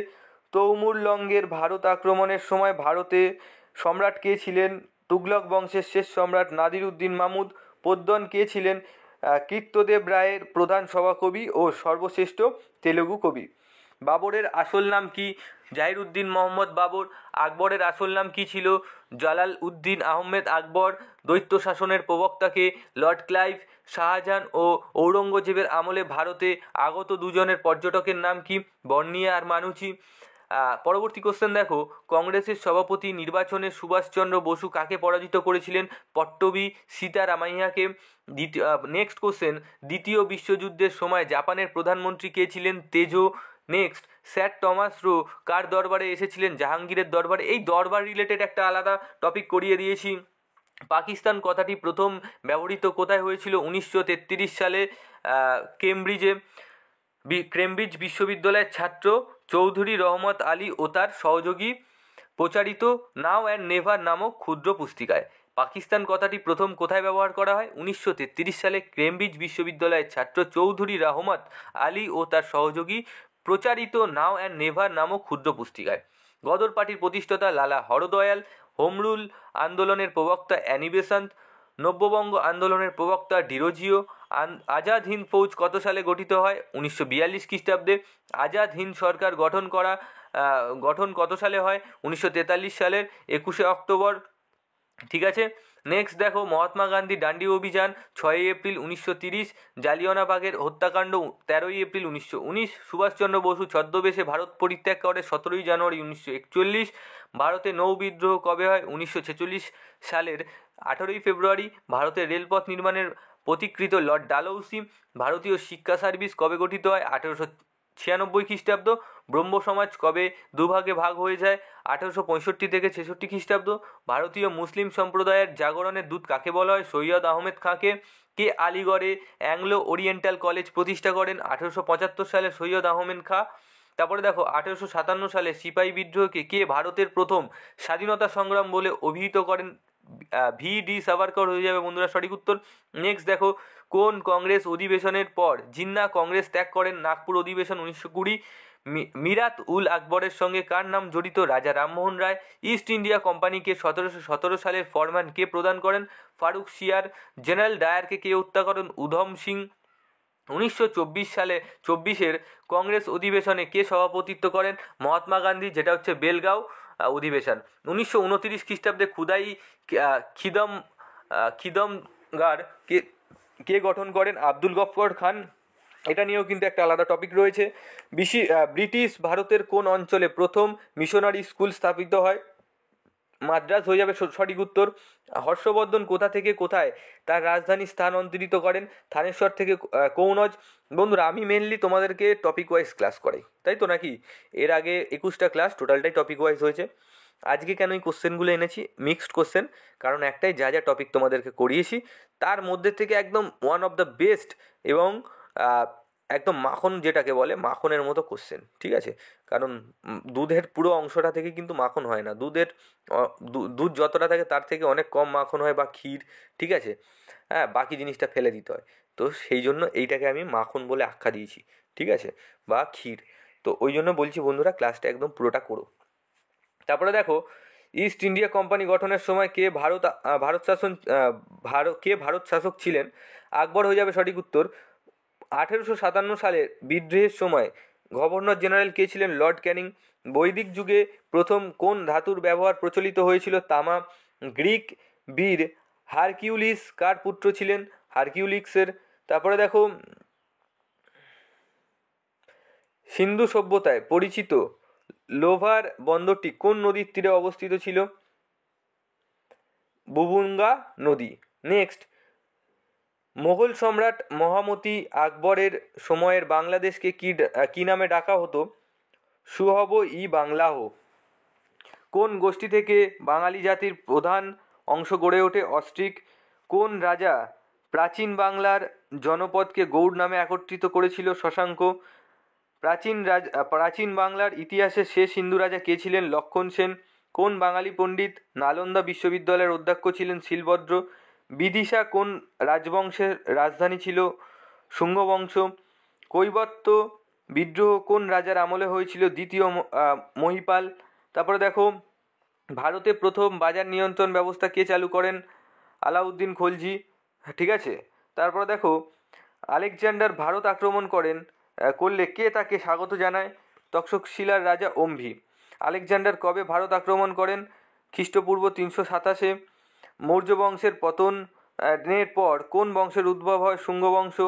A: তৈমুরলঙ্গের ভারত আক্রমণের সময় ভারতে সম্রাট কে ছিলেন? তুগলক বংশের শেষ সম্রাট নাদির উদ্দিন মাহমুদ। পোদ্দার কে ছিলেন? কীর্তদেব রায়ের প্রধান সভাকবি ও সর্বশ্রেষ্ঠ তেলুগু কবি। বাবরের আসল নাম কি? জাহিরউদ্দিন মোহাম্মদ বাবর। আকবরের আসল নাম কি ছিল? জালাল উদ্দিন আহমেদ আকবর। দ্বৈত শাসনের প্রবক্তাকে? Lord Clive. শাহজাহান ও ঔরঙ্গজেবের আমলে ভারতে আগত দুজনের পর্যটকের নাম কি? বর্নিয়া আর মানুচি। পরবর্তী কোশ্চেন দেখো, কংগ্রেসের সভাপতি নির্বাচনে সুভাষচন্দ্র বসু কাকে পরাজিত করেছিলেন? পট্টবী সীতারামাইয়াকে। নেক্সট কোশ্চেন, দ্বিতীয় বিশ্বযুদ্ধের সময় জাপানের প্রধানমন্ত্রী কে ছিলেন? তেজো। নেক্সট, স্যার টমাস রো কার দরবারে এসেছিলেন? জাহাঙ্গীরের দরবারে। এই দরবার রিলেটেড একটা আলাদা টপিক করিয়ে দিয়েছি। পাকিস্তান কথাটি প্রথম ব্যবহৃত কোথায় হয়েছিল? 1933 সালে কেমব্রিজে। কেমব্রিজ বিশ্ববিদ্যালয়ের ছাত্র চৌধুরী রহমত আলী ও তার সহযোগী প্রচারিত নাও অ্যান্ড নেভার নামক ক্ষুদ্র পুস্তিকায়। পাকিস্তান কথাটি প্রথম কোথায় ব্যবহার করা হয়? 1933 সালে কেমব্রিজ বিশ্ববিদ্যালয়ের ছাত্র চৌধুরী রহমত আলী ও তার সহযোগী প্রচারিত নাও অ্যান্ড নেভার নামক ক্ষুদ্র পুস্তিকায়। গদর পার্টির প্রতিষ্ঠাতা লালা হরদয়াল। হোম রুল আন্দোলনের প্রবক্তা অ্যানি বেসান্ত। নব্যবঙ্গ আন্দোলনের প্রবক্তা ডিরোজিও। আজাদ হিন্দ ফৌজ কত সালে গঠিত হয়? 1942 খ্রিস্টাব্দে। আজাদ হিন্দ সরকার গঠন কত সালে হয়? 1943 সালের 21শে অক্টোবর। ঠিক আছে, নেক্সট দেখো, মহাত্মা গান্ধী ডান্ডি অভিযান 6ই এপ্রিল 1930। জালিয়ানওয়ালাবাগের হত্যাকাণ্ড 13ই এপ্রিল 1919। সুভাষচন্দ্র বসু ছদ্মবেশে ভারত পরিত্যাগ করে 17ই জানুয়ারি 1941। ভারতে নৌ বিদ্রোহ কবে হয়? 1946 সালের 18ই ফেব্রুয়ারি। ভারতের রেলপথ নির্মাণের প্রতিকৃত লর্ড ডালহৌসি। ভারতীয় শিক্ষা সার্ভিস কবে গঠিত হয়? 1896 খ্রিস্টাব্দ। ব্রহ্ম সমাজ কবে দুভাগে ভাগ হয়ে যায়? 1865 থেকে 66 খ্রিস্টাব্দ। ভারতীয় মুসলিম সম্প্রদায়ের জাগরণের দূত কাকে বলা হয়? সৈয়দ আহমেদ খাঁকে। কে আলিগড়ে অ্যাংলো ওরিয়েন্টাল কলেজ প্রতিষ্ঠা করেন? 1875 সালে সৈয়দ আহমেদ খাঁ। তারপরে দেখো, 1857 সালে সিপাহী বিদ্রোহকে কে ভারতের প্রথম স্বাধীনতা সংগ্রাম বলে অভিহিত করেন? ভি.ডি. সাভারকর হয়ে যাবে বন্ধুরা সঠিক উত্তর। নেক্সট দেখো, কোন কংগ্রেস অধিবেশনের পর জিন্নাহ কংগ্রেস ত্যাগ করেন? নাগপুর অধিবেশন 1920। মিরাত উল আকবরের সঙ্গে কার নাম জড়িত? রাজা রামমোহন রায়। ইস্ট ইন্ডিয়া কোম্পানিকে 1717 সালের ফরমান কে প্রদান করেন? ফারুক সিয়ার। জেনারেল ডায়ারকে কে হত্যা করেন? উধম সিং। 1924 সালে 24-এর কংগ্রেস অধিবেশনে কে সভাপতিত্ব করেন? মহাত্মা গান্ধী, যেটা হচ্ছে বেলগাঁও অধিবেশন। 1929 খ্রিস্টাব্দে খুদাই খিদমগার কে গঠন করেন? আব্দুল গফর খান। এটা নিয়েও কিন্তু একটা আলাদা টপিক রয়েছে। ব্রিটিশ ভারতের কোন অঞ্চলে প্রথম মিশনারি স্কুল স্থাপিত হয়? মাদ্রাজ হয়ে যাবে সঠিক উত্তর। হর্ষবর্ধন কোথা থেকে কোথায় তার রাজধানী স্থানান্তরিত করেন? থানেশ্বর থেকে কৌনজ। বন্ধুরা, আমি মেনলি তোমাদেরকে টপিক ওয়াইজ ক্লাস করাই, তাই তো নাকি? এর আগে 21টা ক্লাস টোটালটাই টপিক ওয়াইজ হয়েছে। আজকে কেন এই কোশ্চেনগুলো এনেছি মিক্সড কোশ্চেন? কারণ একটাই, যা যা টপিক তোমাদেরকে করিয়েছি তার মধ্যে থেকে একদম ওয়ান অফ দ্য বেস্ট এবং একদম মাখন, যেটাকে বলে মাখনের মতো কোশ্চেন, ঠিক আছে? কারণ দুধের পুরো অংশটা থেকে কিন্তু মাখন হয় না, দুধ যতটা থাকে তার থেকে অনেক কম মাখন হয়, বা ক্ষীর, ঠিক আছে? হ্যাঁ, বাকি জিনিসটা ফেলে দিতে হয়। তো সেই জন্য এইটাকে আমি মাখন বলে আখ্যা দিয়েছি, ঠিক আছে, বা ক্ষীর। তো ওই জন্য বলছি বন্ধুরা, ক্লাসটা একদম পুরোটা করো। তারপরে দেখো, ইস্ট ইন্ডিয়া কোম্পানি গঠনের সময় কে ভারত শাসক ছিলেন? আকবর হয়ে যাবে সঠিক উত্তর। 1857 সালের বিদ্রোহের সময় গভর্নর জেনারেল কে ছিলেন? লর্ড ক্যানিং। বৈদিক যুগে প্রথম কোন ধাতুর ব্যবহার প্রচলিত হয়েছিল? তামা। গ্রিক বীর হারকিউলিস কার পুত্র ছিলেন? হারকিউলিক্সের। তারপরে দেখো, সিন্ধু সভ্যতায় পরিচিত লোভার বন্দরটি কোন নদীর তীরে অবস্থিত ছিল? বুবুঙ্গা নদী। নেক্সট, মোগল সম্রাট মহামতি আকবরের সময়ের বাংলাদেশকে কি নামে ডাকা হতো? সুহব-ই বাংলাহ। কোন গোষ্ঠী থেকে বাঙালি জাতির প্রধান অংশ গড়ে ওঠে? অস্ট্রিক। কোন রাজা প্রাচীন বাংলার জনপদকে গৌড় নামে একত্রিত করেছিল? শশাঙ্ক। প্রাচীন বাংলার ইতিহাসের শেষ হিন্দু রাজা কে ছিলেন? লক্ষণ সেন। কোন বাঙালি পণ্ডিত নালন্দা বিশ্ববিদ্যালয়ের অধ্যক্ষ ছিলেন? শিলভদ্র। বিদিশা কোন রাজবংশের রাজধানী ছিল? শুঙ্গ বংশ। কৈবর্ত বিদ্রোহ কোন রাজার আমলে হয়েছিল? দ্বিতীয় মহিপাল। তারপরে দেখো, ভারতে প্রথম বাজার নিয়ন্ত্রণ ব্যবস্থা কে চালু করেন? আলাউদ্দিন খলজি, ঠিক আছে? তারপরে দেখো, আলেকজান্ডার ভারত আক্রমণ করলে কে তাকে স্বাগত জানায়? তক্ষশিলার রাজা অম্ভি। আলেকজান্ডার কবে ভারত আক্রমণ করেন? খ্রিস্টপূর্ব 327-এ। মৌর্য বংশের পতনের পর কোন বংশের উদ্ভব হয়? শুঙ্গ বংশ।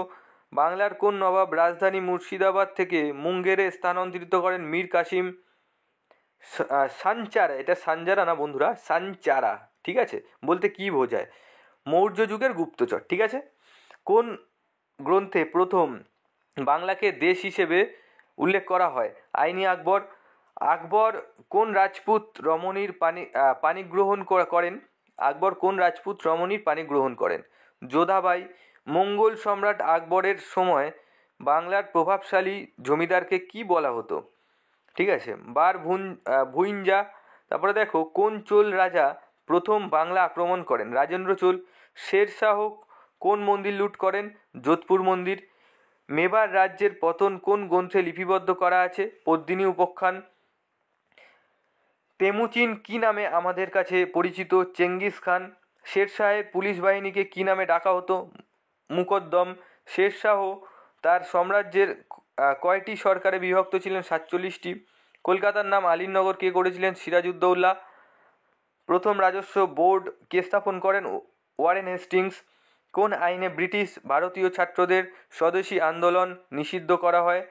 A: বাংলার কোন নবাব রাজধানী মুর্শিদাবাদ থেকে মুঙ্গেরে স্থানান্তরিত করেন? মীর কাসিম। সানচারা, এটা সানজারা না বন্ধুরা, সানচারা, ঠিক আছে? বলতে কি বোঝায়? মৌর্য যুগের গুপ্তচর, ঠিক আছে? কোন গ্রন্থে প্রথম বাংলাকে দেশ হিসেবে উল্লেখ করা হয়? আইনি আকবর। আকবর কোন রাজপুত রমণীর পাণিগ্রহণ করেন? আকবর কোন রাজপুত রমণীর পাণিগ্রহণ করেন? যোধাবাই। মঙ্গল সম্রাট আকবরের সময় বাংলার প্রভাবশালী জমিদারকে কি বলা হতো? ঠিক আছে, ভুইঞ্জা। তারপরে দেখো, কোন চোল রাজা প্রথম বাংলা আক্রমণ করেন? রাজেন্দ্র চোল। শেরশাহ কোন মন্দির লুট করেন? যোধপুর মন্দির। মেবার রাজ্যের পতন কোন গ্রন্থে লিপিবদ্ধ করা আছে? পদ্মিনী উপাখ্যান। তেমুচিন কি নামে আমাদের কাছে পরিচিত? Genghis Khan. শেরশাহের পুলিশ বাহিনীকে কি নামে ডাকা হতো? মুকদ্দম। শেরশাহ তার সাম্রাজ্যের কয়টি সরকারে বিভক্ত ছিলেন? 47টি। কলকাতার নাম আলীনগর কে করেছিলেন? সিরাজউদ্দৌলা। প্রথম রাজস্ব বোর্ড কে স্থাপন করেন? Warren Hastings. কোন আইনে ব্রিটিশ ভারতীয় ছাত্রদের স্বদেশী আন্দোলন নিষিদ্ধ করা হয়?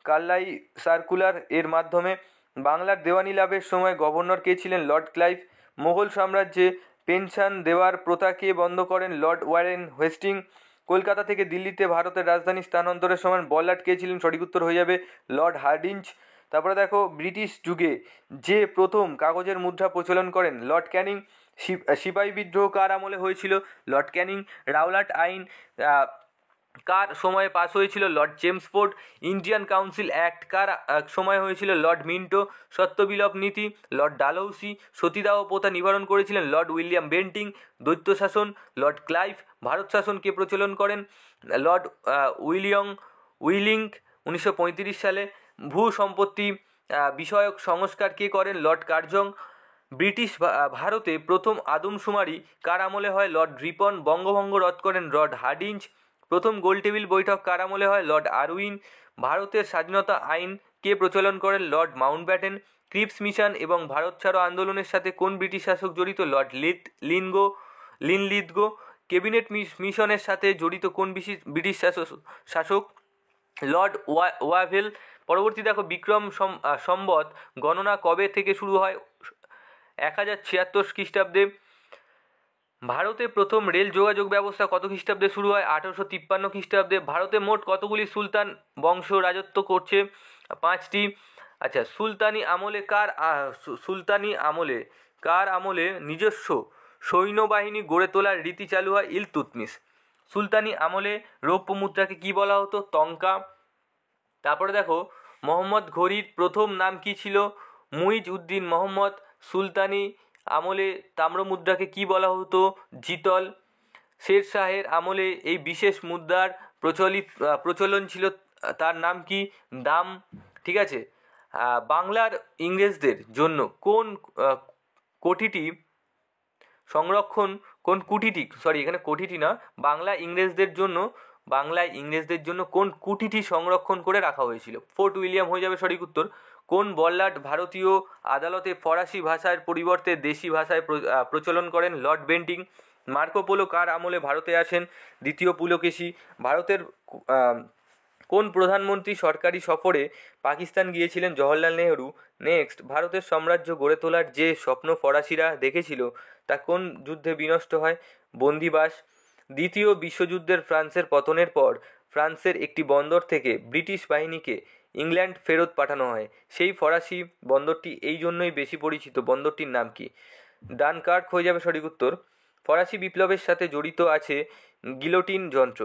A: কার্লাই সার্কুলার এর মাধ্যমে। বাংলার দেওয়ানি লাভের সময় গভর্নর কে ছিলেন? Lord Clive. মোগল সাম্রাজ্যে পেনশন দেওয়ার প্রথা কে বন্ধ করেন? Lord Warren Hastings. কলকাতা থেকে দিল্লিতে ভারতের রাজধানী স্থানান্তরের সময় বল্লাট কে ছিলেন? সঠিক উত্তর হয়ে যাবে লর্ড হার্ডিঞ্জ। তারপরে দেখো, ব্রিটিশ যুগে যে প্রথম কাগজের মুদ্রা প্রচলন করেন? লর্ড ক্যানিং। সিপাহী বিদ্রোহ কার আমলে হয়েছিল? লর্ড ক্যানিং। রাওলাট আইন কার সময়ে পাস হয়েছিল? Lord Chelmsford. Indian council act কার সময় হয়েছিল? Lord Minto. সত্যবিলোপ নীতি লর্ড ডালহৌসি। সতীদাহ প্রথা নিবারণ করেছিলেন? Lord William Bentinck. দৈত্য শাসন লর্ড ক্লাইভ। ভারত শাসন কে প্রচলন করেন? লর্ড উইলিং 1935 সালে। ভূ সম্পত্তি বিষয়ক সংস্কার কে করেন? Lord Curzon. ব্রিটিশ ভারতে প্রথম আদমশুমারি কার আমলে হয়? লর্ড রিপন। বঙ্গভঙ্গ রদ করেন? Lord Hardinge. প্রথম গোলটেবিল বৈঠক কার আমলে হয়? Lord Irwin. ভারতের স্বাধীনতা আইন কে প্রচলন করেন? Lord Mountbatten. ক্রিপস মিশন এবং ভারত ছাড়ো আন্দোলনের সাথে কোন ব্রিটিশ শাসক জড়িত? Lord Linlithgow. ক্যাবিনেট মিশনের সাথে জড়িত কোন ব্রিটিশ শাসক? Lord Wavell. পরবর্তী দেখো, বিক্রম সম্বত গণনা কবে থেকে শুরু হয়? 1076 খ্রিস্টাব্দে। ভারতে প্রথম রেল যোগাযোগ ব্যবস্থা কত খ্রিস্টাব্দে শুরু হয়? 1853 খ্রিস্টাব্দে। ভারতে মোট কতগুলি সুলতান বংশ রাজত্ব করছে? 5টি। আচ্ছা, কার আমলে নিজস্ব সৈন্যবাহিনী গড়ে তোলার রীতি চালু হয়? ইলতুৎমিশ। সুলতানি আমলে রৌপ্য মুদ্রাকে কি বলা হতো? টঙ্কা। তারপরে দেখো, মোহাম্মদ ঘুরির প্রথম নাম কি ছিল? মুইজ উদ্দিন মোহাম্মদ। সুলতানি আমলে তাম্রমুদ্রাকে কি বলা হতো? জিতল। শেরশাহের আমলে এই বিশেষ মুদ্রার প্রচলন ছিল, তার নাম কি? দাম। ঠিক আছে। বাংলার ইংরেজদের জন্য কোন কুটিটি কোন কুটিটি সংরক্ষণ করে রাখা হয়েছিল? ফোর্ট উইলিয়াম হয়ে যাবে সঠিক উত্তর। কোন বল্লাট ভারতীয় আদালতে ফরাসি ভাষার পরিবর্তে দেশি ভাষায় প্রচলন করেন? Lord Bentinck. মার্কো পোলো কার আমলে ভারতে আসেন? দ্বিতীয় পুলকেশী। ভারতের কোন প্রধানমন্ত্রী সরকারি সফরে পাকিস্তান গিয়েছিলেন? জওহরলাল নেহরু। নেক্সট, ভারতের সাম্রাজ্য গড়ে তোলার যে স্বপ্ন ফরাসিরা দেখেছিল তা কোন যুদ্ধে বিনষ্ট হয়? বন্দিবাস। দ্বিতীয় বিশ্বযুদ্ধের ফ্রান্সের পতনের পর ফ্রান্সের একটি বন্দর থেকে ব্রিটিশ বাহিনীকে ইংল্যান্ড ফেরত পাঠানো হয়। সেই ফরাসি বন্দরটি এই জন্যই বেশি পরিচিত। বন্দরটির নাম কি? ডানকার্ক হয়ে যাবে সঠিক উত্তর। ফরাসি বিপ্লবের সাথে জড়িত আছে গিলোটিন যন্ত্র।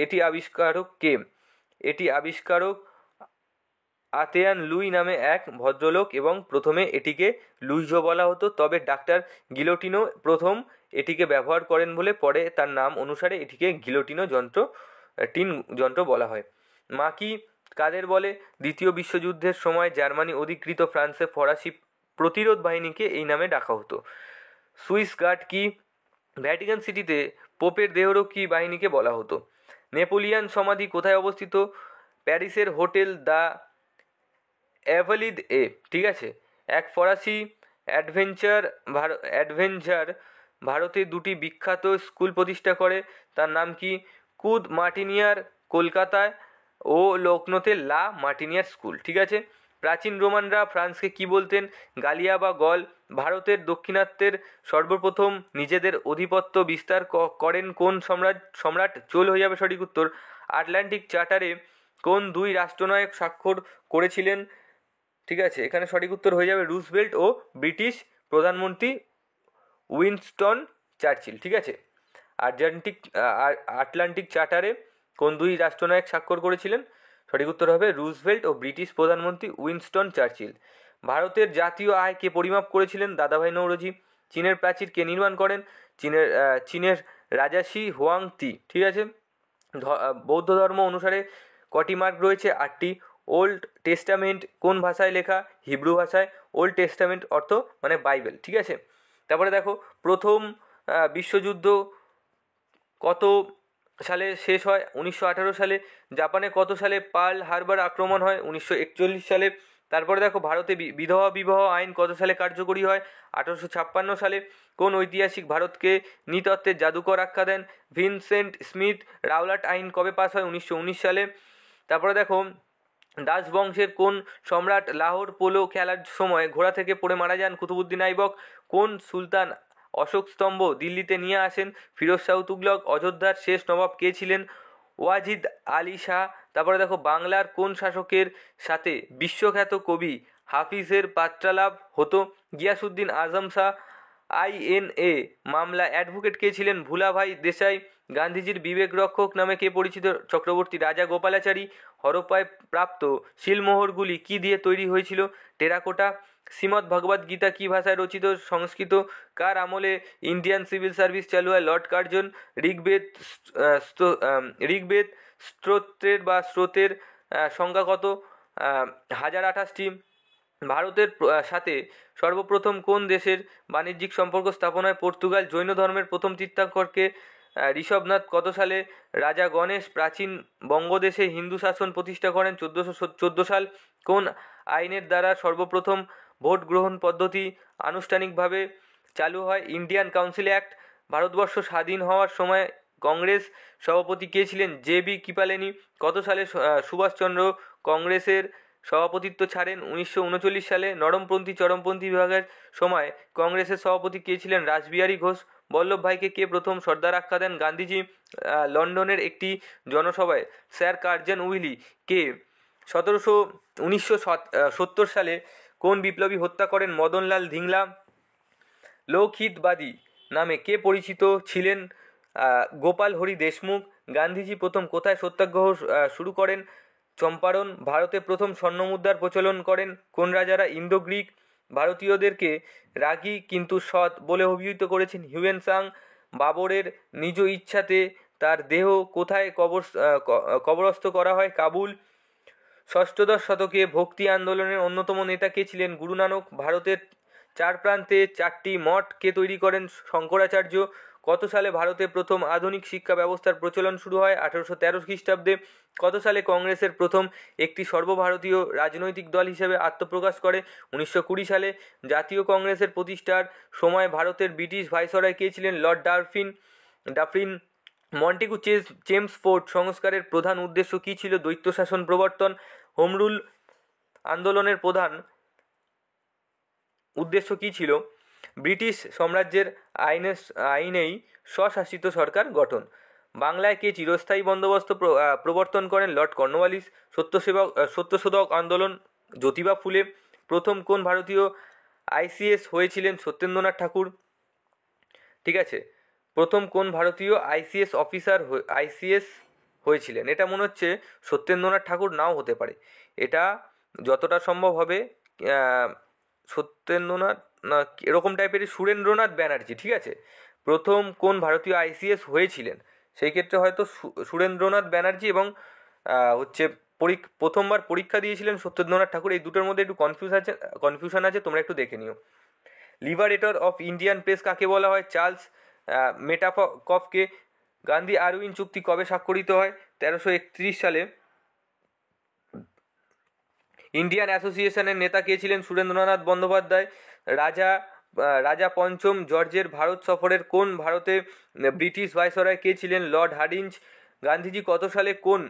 A: এটি আবিষ্কারক কে? এটি আবিষ্কারক আতেয়ান লুই নামে এক ভদ্রলোক, এবং প্রথমে এটিকে লুইজো বলা হতো, তবে ডাক্তার গিলোটিনো প্রথম এটিকে ব্যবহার করেন বলে পরে তার নাম অনুসারে এটিকে গিলোটিনো যন্ত্র বলা হয়। মাকি কাদের বলে? দ্বিতীয় বিশ্বযুদ্ধের সময় জার্মানি অধিকৃত ফ্রান্সে ফরাসি প্রতিরোধ বাহিনীকে এই নামে ডাকা হতো। সুইস গার্ড কি? ভ্যাটিকান সিটিতে পোপের দেহরক্ষী বাহিনীকে বলা হতো। নেপোলিয়ান সমাধি কোথায় অবস্থিত? প্যারিসের হোটেল দ্য অ্যাভলিদ এ। ঠিক আছে। এক ফরাসি অ্যাডভেঞ্চার ভারতে দুটি বিখ্যাত স্কুল প্রতিষ্ঠা করে, তার নাম কি? কুদ মার্টিনিয়ার কলকাতায় ও লখনৌতে লা মার্টিনিয়ার স্কুল। ঠিক আছে। প্রাচীন রোমানরা ফ্রান্সকে কি বলতেন? গালিয়া বা গল। ভারতের দক্ষিণাত্যের সর্বপ্রথম নিজেদের আধিপত্য বিস্তার করেন কোন সম্রাট? চোল হয়ে যাবে সঠিক উত্তর। আটলান্টিক চার্টারে কোন দুই রাষ্ট্রনায়ক স্বাক্ষর করেছিলেন? ঠিক আছে, এখানে সঠিক উত্তর হয়ে যাবে রুজভেল্ট ও ব্রিটিশ প্রধানমন্ত্রী উইনস্টন চার্চিল। ঠিক আছে। আটলান্টিক চার্টারে কোন দুই রাষ্ট্রনায়ক স্বাক্ষর করেছিলেন? সঠিক উত্তর হবে রুজভেল্ট ও ব্রিটিশ প্রধানমন্ত্রী উইনস্টন চার্চিল। ভারতের জাতীয় আয় কে পরিমাপ করেছিলেন? দাদাভাই নৌরোজি। চীনের প্রাচীর কে নির্মাণ করেন? চীনের রাজাশি হুয়াংতি। ঠিক আছে। বৌদ্ধ ধর্ম অনুসারে কটি মার্ক রয়েছে? 8টি। ওল্ড টেস্টামেন্ট কোন ভাষায় লেখা? হিব্রু ভাষায়। ওল্ড টেস্টামেন্ট অর্থ মানে বাইবেল। ঠিক আছে। তারপরে দেখো, প্রথম বিশ্বযুদ্ধ কত সালে শেষ হয়? 1918 সালে। জাপানে কত সালে পার্ল হারবার আক্রমণ হয়? 1941 সালে। তারপরে দেখো, ভারতে বিধবা বিবাহ আইন কত সালে কার্যকরী হয়? 1856 সালে। কোন ঐতিহাসিক ভারতকে নৃতত্ত্বের জাদুকর আখ্যা দেন? Vincent Smith. রাওলাট আইন কবে পাস হয়? 1919 সালে। তারপরে দেখো, দাস বংশের কোন সম্রাট লাহোর পোলো খেলার সময় ঘোড়া থেকে পড়ে মারা যান? কুতুবুদ্দিন আইবক। কোন সুলতান অশোক স্তম্ভ দিল্লিতে নিয়ে আসেন? ফিরোজ শাহ তুগলক। অযোধ্যার শেষ নবাব কে ছিলেন? ওয়াজিদ আলী শাহ। তারপরে দেখো, বাংলার কোন শাসকের সাথে বিশ্বখ্যাত কবি হাফিজের পাত্রালাভ হতো? গিয়াসুদ্দিন আজম শাহ। আইএনএ মামলা অ্যাডভোকেট কে ছিলেন? ভুলাভাই দেশাই। গান্ধীজির বিবেক রক্ষক নামে কে পরিচিত? চক্রবর্তী রাজা গোপালাচারী। হরপ্পায় প্রাপ্ত শিলমোহরগুলি কি দিয়ে তৈরি হয়েছিল? টেরাকোটা। শ্রীমদ্ ভগবদ্ গীতা কি ভাষায় রচিত? সংস্কৃত। কার আমলে ইন্ডিয়ান সিভিল সার্ভিস চালু হয়? Lord Curzon. ঋগ্বেদ স্রোতের সংখ্যা কত? 1028টি। ভারতের সাথে সর্বপ্রথম কোন দেশের বাণিজ্যিক সম্পর্ক স্থাপন হয়? পর্তুগাল। জৈন ধর্মের প্রথম তীর্থঙ্করকে? ঋষভনাথ। কত সালে রাজা গণেশ প্রাচীন বঙ্গদেশে হিন্দু শাসন প্রতিষ্ঠা করেন? 1414 সাল। কোন আইনের দ্বারা সর্বপ্রথম ভোট গ্রহণ পদ্ধতি আনুষ্ঠানিকভাবে চালু হয়? Indian council act. ভারতবর্ষ স্বাধীন হওয়ার সময় কংগ্রেস সভাপতি কে ছিলেন? জে.বি. কৃপালেনি। কত সালে সুভাষচন্দ্র কংগ্রেসের সভাপতিত্ব ছাড়েন? 1939 সালে। নরমপন্থী চরমপন্থী বিভাগের সময় কংগ্রেসের সভাপতি কে ছিলেন? রাসবিহারী ঘোষ। বল্লভভাইকে কে প্রথম সর্দার আখ্যা দেন? গান্ধীজি। লন্ডনের একটি জনসভায় স্যার কার্জন উইলি কে 1970 সালে কোন বিপ্লবী হত্যা করেন? মদনলাল ধিংলা। লৌহিতবাদী নামে কে পরিচিত ছিলেন? গোপাল হরি দেশমুখ। গান্ধীজি প্রথম কোথায় সত্যাগ্রহ শুরু করেন? চম্পারণ। ভারতে প্রথম স্বর্ণমুদ্রার প্রচলন করেন কোন রাজারা? Indo Greek. ভারতীয়দেরকে রাগী কিন্তু সৎ বলে অভিহিত করেছেন হিউয়েন সাং। বাবরের নিজ ইচ্ছাতে তার দেহ কোথায় কবরস্থ করা হয়? কাবুল। ষষ্ঠদশ শতকে ভক্তি আন্দোলনের অন্যতম নেতা কে ছিলেন? গুরু নানক। ভারতের চার প্রান্তে 4টি মঠ কে তৈরি করেন? শঙ্করাচার্য। কত সালে ভারতে প্রথম আধুনিক শিক্ষা ব্যবস্থার প্রচলন শুরু হয়? 1813 খ্রিস্টাব্দে। কত সালে কংগ্রেসের প্রথম একটি সর্বভারতীয় রাজনৈতিক দল হিসেবে আত্মপ্রকাশ করে? 1920 সালে। জাতীয় কংগ্রেসের প্রতিষ্ঠার সময় ভারতের ব্রিটিশ ভাইসরয় কে ছিলেন? Lord Dufferin. মন্টেগু চেমসফোর্ড সংস্কারের প্রধান উদ্দেশ্য কী ছিল? দ্বৈত শাসন প্রবর্তন। হোম রুল আন্দোলনের প্রধান উদ্দেশ্য কী ছিল? ব্রিটিশ সাম্রাজ্যের আইনেই স্বশাসিত সরকার গঠন। বাংলায় কে চিরস্থায়ী বন্দোবস্ত প্রবর্তন করেন? Lord Cornwallis. সত্যশোধক আন্দোলন জ্যোতিবা ফুলে। প্রথম কোন ভারতীয় আইসিএস হয়েছিলেন? সত্যেন্দ্রনাথ ঠাকুর। ঠিক আছে। প্রথম কোন ভারতীয় আইসিএস অফিসার আইসিএস হয়েছিলেন? এটা মনে হচ্ছে সত্যেন্দ্রনাথ ঠাকুর নাও হতে পারে। এটা যতটা সম্ভব হবে সত্যেন্দ্রনাথ না এরকম টাইপেরই সুরেন্দ্রনাথ ব্যানার্জি। ঠিক আছে। প্রথম কোন ভারতীয় আইসিএস হয়েছিলেন? সেই ক্ষেত্রে হয়তো সুরেন্দ্রনাথ ব্যানার্জি এবং হচ্ছে প্রথমবার পরীক্ষা দিয়েছিলেন সত্যেন্দ্রনাথ ঠাকুর। এই দুটোর মধ্যে একটু কনফিউশন আছে, তোমরা একটু দেখে নিও। লিবারেটর অফ ইন্ডিয়ান প্রেস কাকে বলা হয়? চার্লস মেটাকফকে। গান্ধী আরউইন চুক্তি কবে স্বাক্ষরিত হয়? 1331 সালে। ইন্ডিয়ান অ্যাসোসিয়েশনের নেতা কে ছিলেন? সুরেন্দ্রনাথ বন্দ্যোপাধ্যায়। রাজা পঞ্চম জর্জের ভারত সফরের কোন ভারতে ব্রিটিশ ভাইসরয় কে ছিলেন? Lord Hardinge. গান্ধীজি কত সালে কোন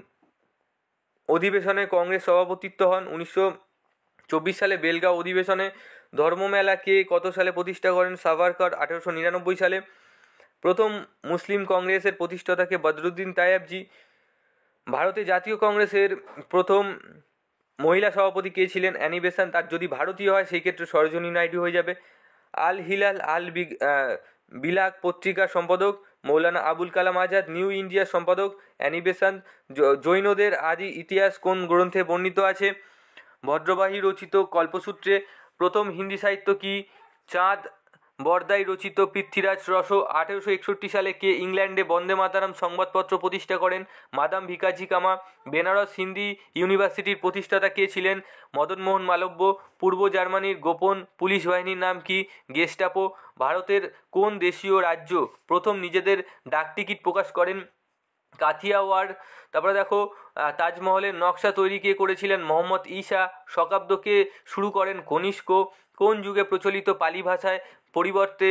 A: অধিবেশনে কংগ্রেস সভাপতিত্ব হন? 1924 সালে বেলগাঁও অধিবেশনে। ধর্মমেলা কে কত সালে প্রতিষ্ঠা করেন? সাভারকর 1899 সালে। প্রথম মুসলিম কংগ্রেসের প্রতিষ্ঠাতাকে বদরুদ্দিন তায়েবজি। ভারতে জাতীয় কংগ্রেসের প্রথম মহিলা সভাপতি কে ছিলেন? Annie Besant. তার যদি ভারতীয় হয় সেই ক্ষেত্রে সরোজিনী নাইডু হয়ে যাবে। আল হিলাল বিলাগ পত্রিকার সম্পাদক মৌলানা আবুল কালাম আজাদ। নিউ ইন্ডিয়ার সম্পাদক অ্যানি বেসান্ট। জৈনদের আদি ইতিহাস কোন গ্রন্থে বর্ণিত আছে? ভদ্রবাহী রচিত কল্পসূত্রে। প্রথম হিন্দি সাহিত্য কি? চাঁদ বরদাই রচিত পৃথ্বীরাজ রস। 1861 সালে কে ইংল্যান্ডে বন্দে মাতারাম সংবাদপত্র প্রতিষ্ঠা করেন? মাদাম ভিকাজি কামা। বেনারস হিন্দি ইউনিভার্সিটির প্রতিষ্ঠাতা কে ছিলেন? মদনমোহন মালব্য। পূর্ব জার্মানির গোপন পুলিশ বাহিনীর নাম কি? গেস্টাপো। ভারতের কোন দেশীয় রাজ্য প্রথম নিজেদের ডাকটিকিট প্রকাশ করেন? কাথিয়াওয়াড়। তারপরে দেখো তাজমহলের নকশা তৈরি কে করেছিলেন? মোহাম্মদ ঈসা। শকাব্দকে শুরু করেন কনিষ্ক। কোন যুগে প্রচলিত পালি ভাষায় পরিবর্তে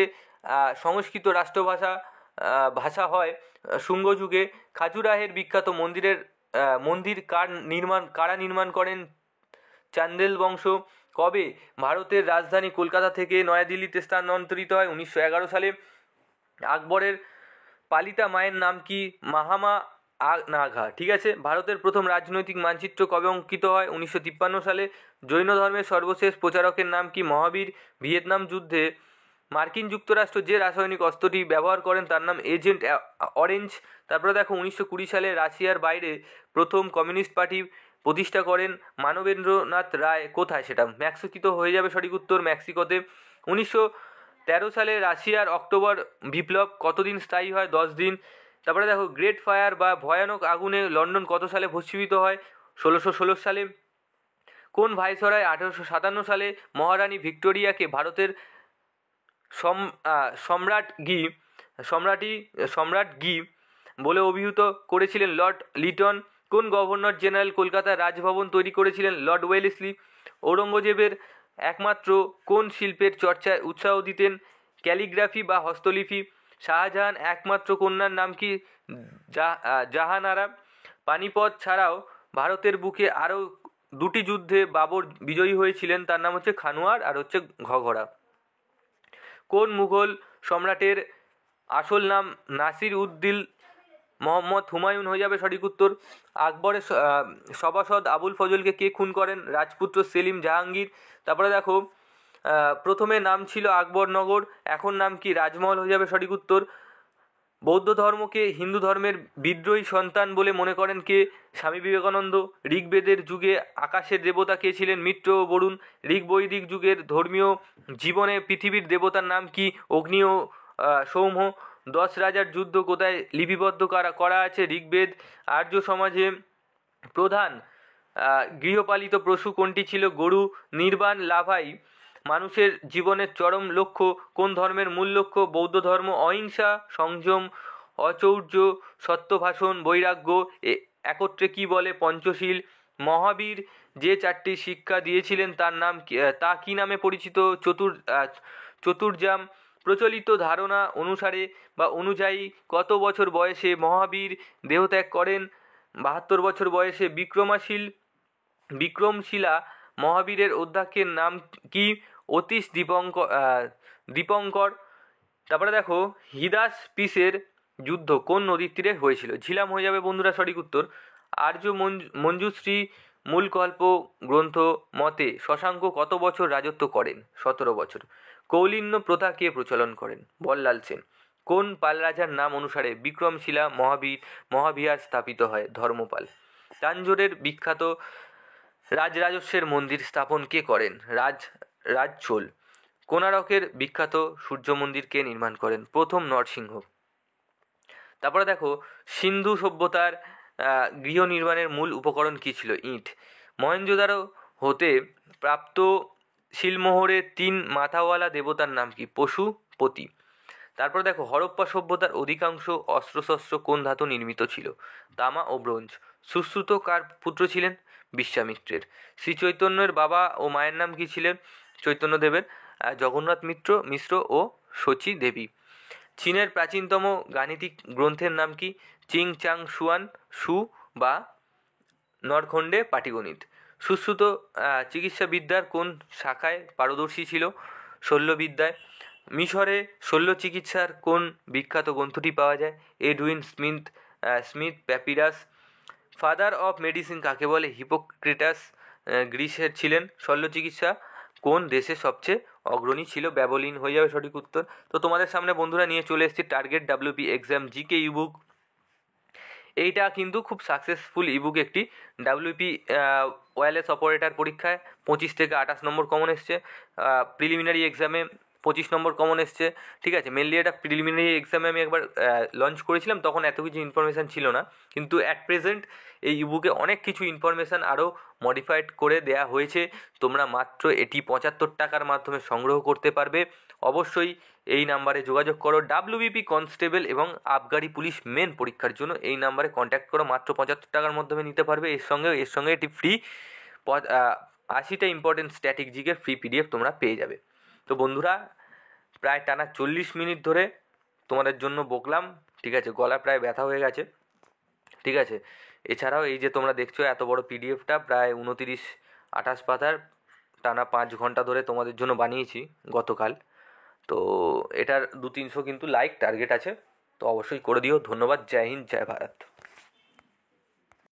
A: সংস্কৃত রাষ্ট্রভাষা হয়? শুঙ্গ যুগে। খাজুরাহের বিখ্যাত মন্দির কারা নির্মাণ করেন? চান্দেল বংশ। কবে ভারতের রাজধানী কলকাতা থেকে নয়াদিল্লিতে স্থানান্তরিত হয়? 1911 সালে। আকবরের পালিতা মায়ের নাম কি? মাহামা নাঘা। ঠিক আছে। ভারতের প্রথম রাজনৈতিক মানচিত্র কবে অঙ্কিত হয়? 1953 সালে। জৈন ধর্মের সর্বশেষ প্রচারকের নাম কি? মহাবীর। ভিয়েতনাম যুদ্ধে মার্কিন যুক্তরাষ্ট্র যে রাসায়নিক অস্ত্রটি ব্যবহার করেন তার নাম এজেন্ট অরেঞ্জ। তারপরে দেখো 1920 সালে রাশিয়ার বাইরে প্রথম কমিউনিস্ট পার্টি প্রতিষ্ঠা করেন মানবেন্দ্রনাথ রায়। কোথায়? সেটা মেক্সিকোতে হয়ে যাবে সঠিক উত্তর, মেক্সিকোতে। 1913 সালে রাশিয়ার অক্টোবর বিপ্লব কতদিন স্থায়ী হয়? 10 দিন। তারপরে দেখো গ্রেট ফায়ার বা ভয়ানক আগুনে লন্ডন কত সালে ভস্মীভূত হয়? 1616 সালে। কোন ভাইসরয় 1857 সালে মহারানী ভিক্টোরিয়াকে ভারতের সম্রাটগী বলে অভিহিত করেছিলেন? লর্ড লিটন। কোন গভর্নর জেনারেল কলকাতায় রাজভবন তৈরি করেছিলেন? Lord Wellesley. ঔরঙ্গজেবের একমাত্র কোন শিল্পের চর্চায় উৎসাহ দিতেন? ক্যালিগ্রাফি বা হস্তলিপি। শাহজাহান একমাত্র কন্যার নাম কি? জাহানারা। পানিপথ ছাড়াও ভারতের বুকে আরও দুটি যুদ্ধে বাবর বিজয়ী হয়েছিলেন, তার নাম হচ্ছে খানুয়ার আর হচ্ছে ঘঘরা। কোন মুঘল সম্রাটের আসল নাম নাসির উদ্দিন মোহাম্মদ হুমায়ুন হয়ে যাবে সঠিক উত্তর। আকবরের সভাসদ আবুল ফজলকে কে খুন করেন? রাজপুত্র সেলিম জাহাঙ্গীর। তারপরে দেখো প্রথমে নাম ছিল আকবরনগর, এখন নাম কি? রাজমহল হয়ে যাবে সঠিক উত্তর। বৌদ্ধ ধর্মকে হিন্দু ধর্মের বিদ্রোহী সন্তান বলে মনে করেন কে? স্বামী বিবেকানন্দ। ঋগ্বেদের যুগে আকাশের দেবতা কে ছিলেন? মিত্র ও বরুণ। ঋগ বৈদিক যুগের ধর্মীয় জীবনে পৃথিবীর দেবতার নাম কি? অগ্নি ও সৌম্য। 10 রাজার যুদ্ধ কোথায় লিপিবদ্ধ করা আছে? ঋগ্বেদ। আর্য সমাজে প্রধান গৃহপালিত পশু কোনটি ছিল? গরু। নির্বাণ লাভাই মানুষের জীবনের চরম লক্ষ্য। কোন ধর্মের মূল লক্ষ্য? বৌদ্ধ ধর্ম। অহিংসা, সংযম, অচৌর্য, সত্যভাষণ, বৈরাগ্য একত্রে কি বলে? পঞ্চশীল। মহাবীর যে 4টি শিক্ষা দিয়েছিলেন তার নাম তা কি নামে পরিচিত? চতুর্জাম। প্রচলিত ধারণা অনুসারে বা অনুযায়ী কত বছর বয়সে মহাবীর দেহত্যাগ করেন? 72 বছর বয়সে। বিক্রমশিলা মহাবীরের অধ্যক্ষের নাম কি? অতীশ দীপঙ্কর। তারপরে দেখো হিদাস পিসের যুদ্ধ কোন নদীর তীরে হয়েছিল? ঝিলাম হয়ে যাবে বন্ধুরা সঠিক উত্তর। আর্য মঞ্জুশ্রী মূলকল্প গ্রন্থ মতে শশাঙ্ক কত বছর রাজত্ব করেন? 17 বছর। কৌলিন্য প্রথা কে প্রচলন করেন? বল্লাল সেন। কোন পাল রাজার নাম অনুসারে বিক্রমশিলা মহাবিহার স্থাপিত হয়? ধর্মপাল। তাঞ্জোরের বিখ্যাত রাজরাজস্বের মন্দির স্থাপন কে করেন? রাজচোল। কোণারকের বিখ্যাত সূর্য মন্দির কে নির্মাণ করেন? প্রথম নরসিংহ। তারপরে দেখো সিন্ধু সভ্যতার গৃহ নির্মাণের মূল উপকরণ কী ছিল? ইট। মহেঞ্জোদারো হতে প্রাপ্ত শিলমোহরের 3 মাথাওয়ালা দেবতার নাম কি? পশুপতি। তারপর দেখো, হরপ্পা সভ্যতার অধিকাংশ অস্ত্রশস্ত্র কোন ধাতু নির্মিত ছিল? তামা ও ব্রোঞ্জ। সুশ্রুত কার পুত্র ছিলেন? বিশ্বামিত্রের। শ্রী চৈতন্যের বাবা ও মায়ের নাম কি ছিলেন? চৈতন্যদেবের জগন্নাথ মিশ্র ও শচী দেবী। চীনের প্রাচীনতম গাণিতিক গ্রন্থের নাম কি? চিং চাং সুয়ান সু বা নরখণ্ডে পাটিগণিত। সুশ্রুত চিকিৎসাবিদ্যার কোন শাখায় পারদর্শী ছিল? শল্যবিদ্যায়। মিশরে শল্য চিকিৎসার কোন বিখ্যাত গ্রন্থটি পাওয়া যায়? Edwin Smith papyrus. Father of medicine কাকে বলে? হিপোক্রেটাস গ্রিসের ছিলেন। শল্য চিকিৎসা কোন দেশে সবচেয়ে অগ্রণী ছিল? ব্যাবলিন হয়ে যাবে সঠিক উত্তর। তো তোমাদের সামনে বন্ধুরা নিয়ে চলে এসেছি target WP exam GK ebook. এইটা কিন্তু খুব সাকসেসফুল ইবুক একটি। ডাব্লিউপি ওয়্যারলেস অপারেটর পরীক্ষায় 25 থেকে 28 নম্বর কমন এসছে, প্রিলিমিনারি এক্সামে 25 নম্বর কমন এসছে, ঠিক আছে। মেনলি এটা প্রিলিমিনারি এক্সামে আমি একবার লঞ্চ করেছিলাম, তখন এত কিছু ইনফরমেশান ছিল না, কিন্তু অ্যাট প্রেজেন্ট এই ইবুকে অনেক কিছু ইনফরমেশান আরও মডিফাইড করে দেয়া হয়েছে। তোমরা মাত্র এটি 75 টাকার মাধ্যমে সংগ্রহ করতে পারবে। অবশ্যই এই নাম্বারে যোগাযোগ করো। ডাব্লিউবিপি কনস্টেবল এবং আবগারি পুলিশ মেন পরীক্ষার জন্য এই নাম্বারে কন্ট্যাক্ট করো, মাত্র 75 টাকার মাধ্যমে নিতে পারবে। এর সঙ্গে এটি ফ্রি 80টা ইম্পর্টেন্ট স্ট্যাটিক জিকের ফ্রি পিডিএফ তোমরা পেয়ে যাবে। তো বন্ধুরা, প্রায় টানা 40 মিনিট ধরে তোমাদের জন্য বকলাম, ঠিক আছে, গলা প্রায় ব্যথা হয়ে গেছে, ঠিক আছে। এছাড়াও এই যে তোমরা দেখছো এত বড় পিডিএফটা প্রায় 29-28 পাতার, টানা 5 ঘন্টা ধরে তোমাদের জন্য বানিয়েছি গতকাল। তো এটার 200-300 কিন্তু লাইক টার্গেট আছে, তো অবশ্যই করে দিও। ধন্যবাদ। জয় হিন্দ, জয় ভারত।